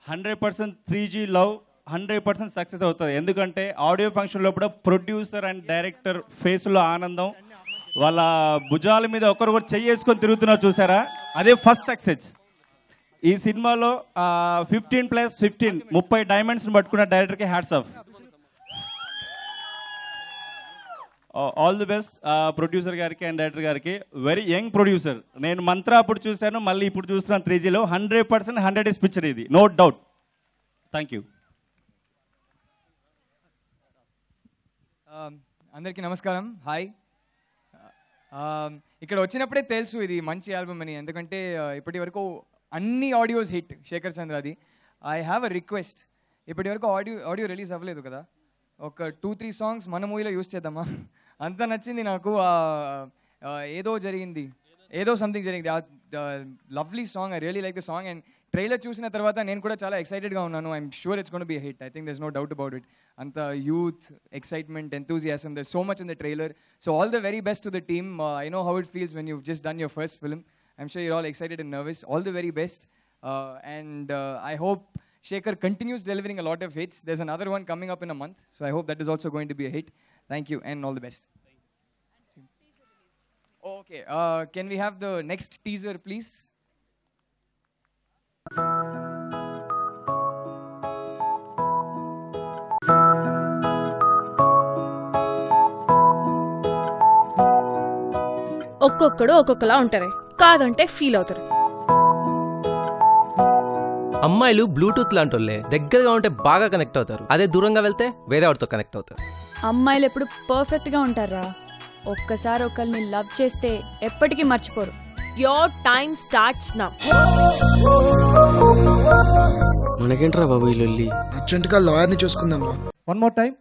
100% 3G లవ్ 100% సక్సెస్ అవుతుంది. ఎందుకంటే ఆడియో ఫంక్షన్ లోపల ప్రొడ్యూసర్ అండ్ డైరెక్టర్ ఫేస్లో ఆనందం, వాళ్ళ భుజాల మీద ఒకరొకరు చెయ్యేసుకొని తిరుగుతున్నారు చూసారా, అదే ఫస్ట్ సక్సెస్. ఈ సినిమాలో 15+15 30 డైమండ్స్ని పట్టుకున్న డైరెక్టర్కి hats off. All the best producer గారికి అండ్ డైరెక్టర్ గారికి. Very young producer. నేను మంత్ర అప్పుడు చూశాను, మళ్ళీ ఇప్పుడు చూస్తున్నాను 3Gలో. 100% 100 days పిక్చర్ ఇది, నో డౌట్. Thank you. అందరికీ నమస్కారం, హాయ్. ఇక్కడ వచ్చినప్పుడే తెలుసు ఇది మంచి ఆల్బమ్ అని, ఎందుకంటే ఇప్పటి వరకు అన్ని ఆడియోస్ హిట్ శేఖర్ చంద్రది. ఐ హ్యావ్ అ రిక్వెస్ట్, ఇప్పటి వరకు ఆడియో రిలీజ్ అవ్వలేదు కదా, ఒక 2-3 సాంగ్స్ మన మూవీలో యూస్ చేద్దామా? అంత నచ్చింది నాకు. ఏదో జరిగింది, ఏదో సంథింగ్ జరిగింది, lovely song. I really like the song. And trailer చూసిన తర్వాత నేను కూడా చాలా ఎక్సైటెడ్గా ఉన్నాను. I'm sure it's gonna be hit. I think there's no doubt about it. అంత youth, excitement, enthusiasm, there's so much in the trailer. So all the very best to the team. I know how it feels when you've just done your first film. I'm sure you're all excited and nervous. All the very best. And I hope Shekhar continues delivering a lot of hits. There's another one coming up in a month, so I hope that is also going to be a hit. Thank you and all the best. Okay, can we have the next teaser, please? ఒక్కొక్కడు ఒక్కొక్కలా ఉంటారు, కాదంటే feel అవుతారు. అమ్మాయిలు Bluetooth లాంటి వాళ్ళే, దగ్గరగా ఉంటే బాగా కనెక్ట్ అవుతారు, అదే దూరంగా వెళ్తే వేరే వాడితో కనెక్ట్ అవుతారు. అమ్మాయిలు ఎప్పుడు పర్ఫెక్ట్ గా ఉంటారా, ఒక్కసారి ఒకరిని లవ్ చేస్తే ఎప్పటికీ మర్చిపోరు. Your time starts now. మనకేంట్రా బాబు ఈ లొల్లి, అర్జెంటుగా లాయర్ని చూసుకుందాం. One more time,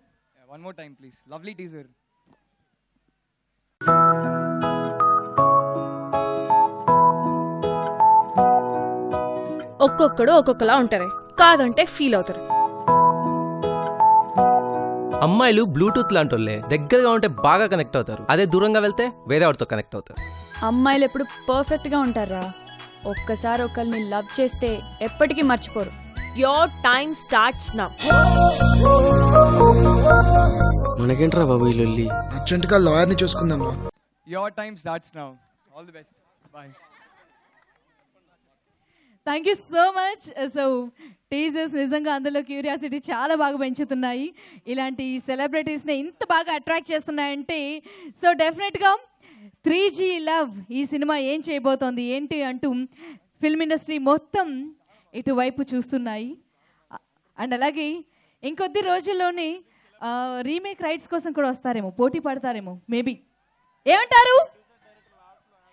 one more time please. Lovely teaser. ఒక్కొక్కడు ఒక్కొక్కలా ఉంటారు, కాదంటే ఫీల్ అవుతారు. అమ్మాయిలు బ్లూటూత్ లాంటి వాళ్ళే, దగ్గరగా ఉంటే బాగా కనెక్ట్ అవుతారు, అదే దూరంగా వెళ్తే వేరే వాడితో కనెక్ట్ అవుతారు. అమ్మాయిలు ఎప్పుడు పర్ఫెక్ట్ గా ఉంటారా, ఒక్కసారి ఒకరిని లవ్ చేస్తే ఎప్పటికీ మర్చిపోరు. Your time starts now. మనకేంట్రా బాబు ఈ లొల్లి? అర్జెంటుగా లాయర్ని చూసుకుందాం. Your time starts now. All the best. Bye. Thank you so much. So teasers నిజంగా అందులో క్యూరియాసిటీ చాలా బాగా పెంచుతున్నాయి. ఇలాంటి సెలబ్రిటీస్ని ఇంత బాగా అట్రాక్ట్ చేస్తున్నాయంటే సో డెఫినెట్గా 3G లవ్ ఈ సినిమా ఏం చేయబోతోంది ఏంటి అంటూ ఫిల్మ్ ఇండస్ట్రీ మొత్తం ఇటువైపు చూస్తున్నాయి. అండ్ అలాగే ఇంకొద్ది రోజుల్లోనే రీమేక్ రైట్స్ కోసం కూడా వస్తారేమో, పోటీ పడతారేమో మేబీ. ఏమంటారు?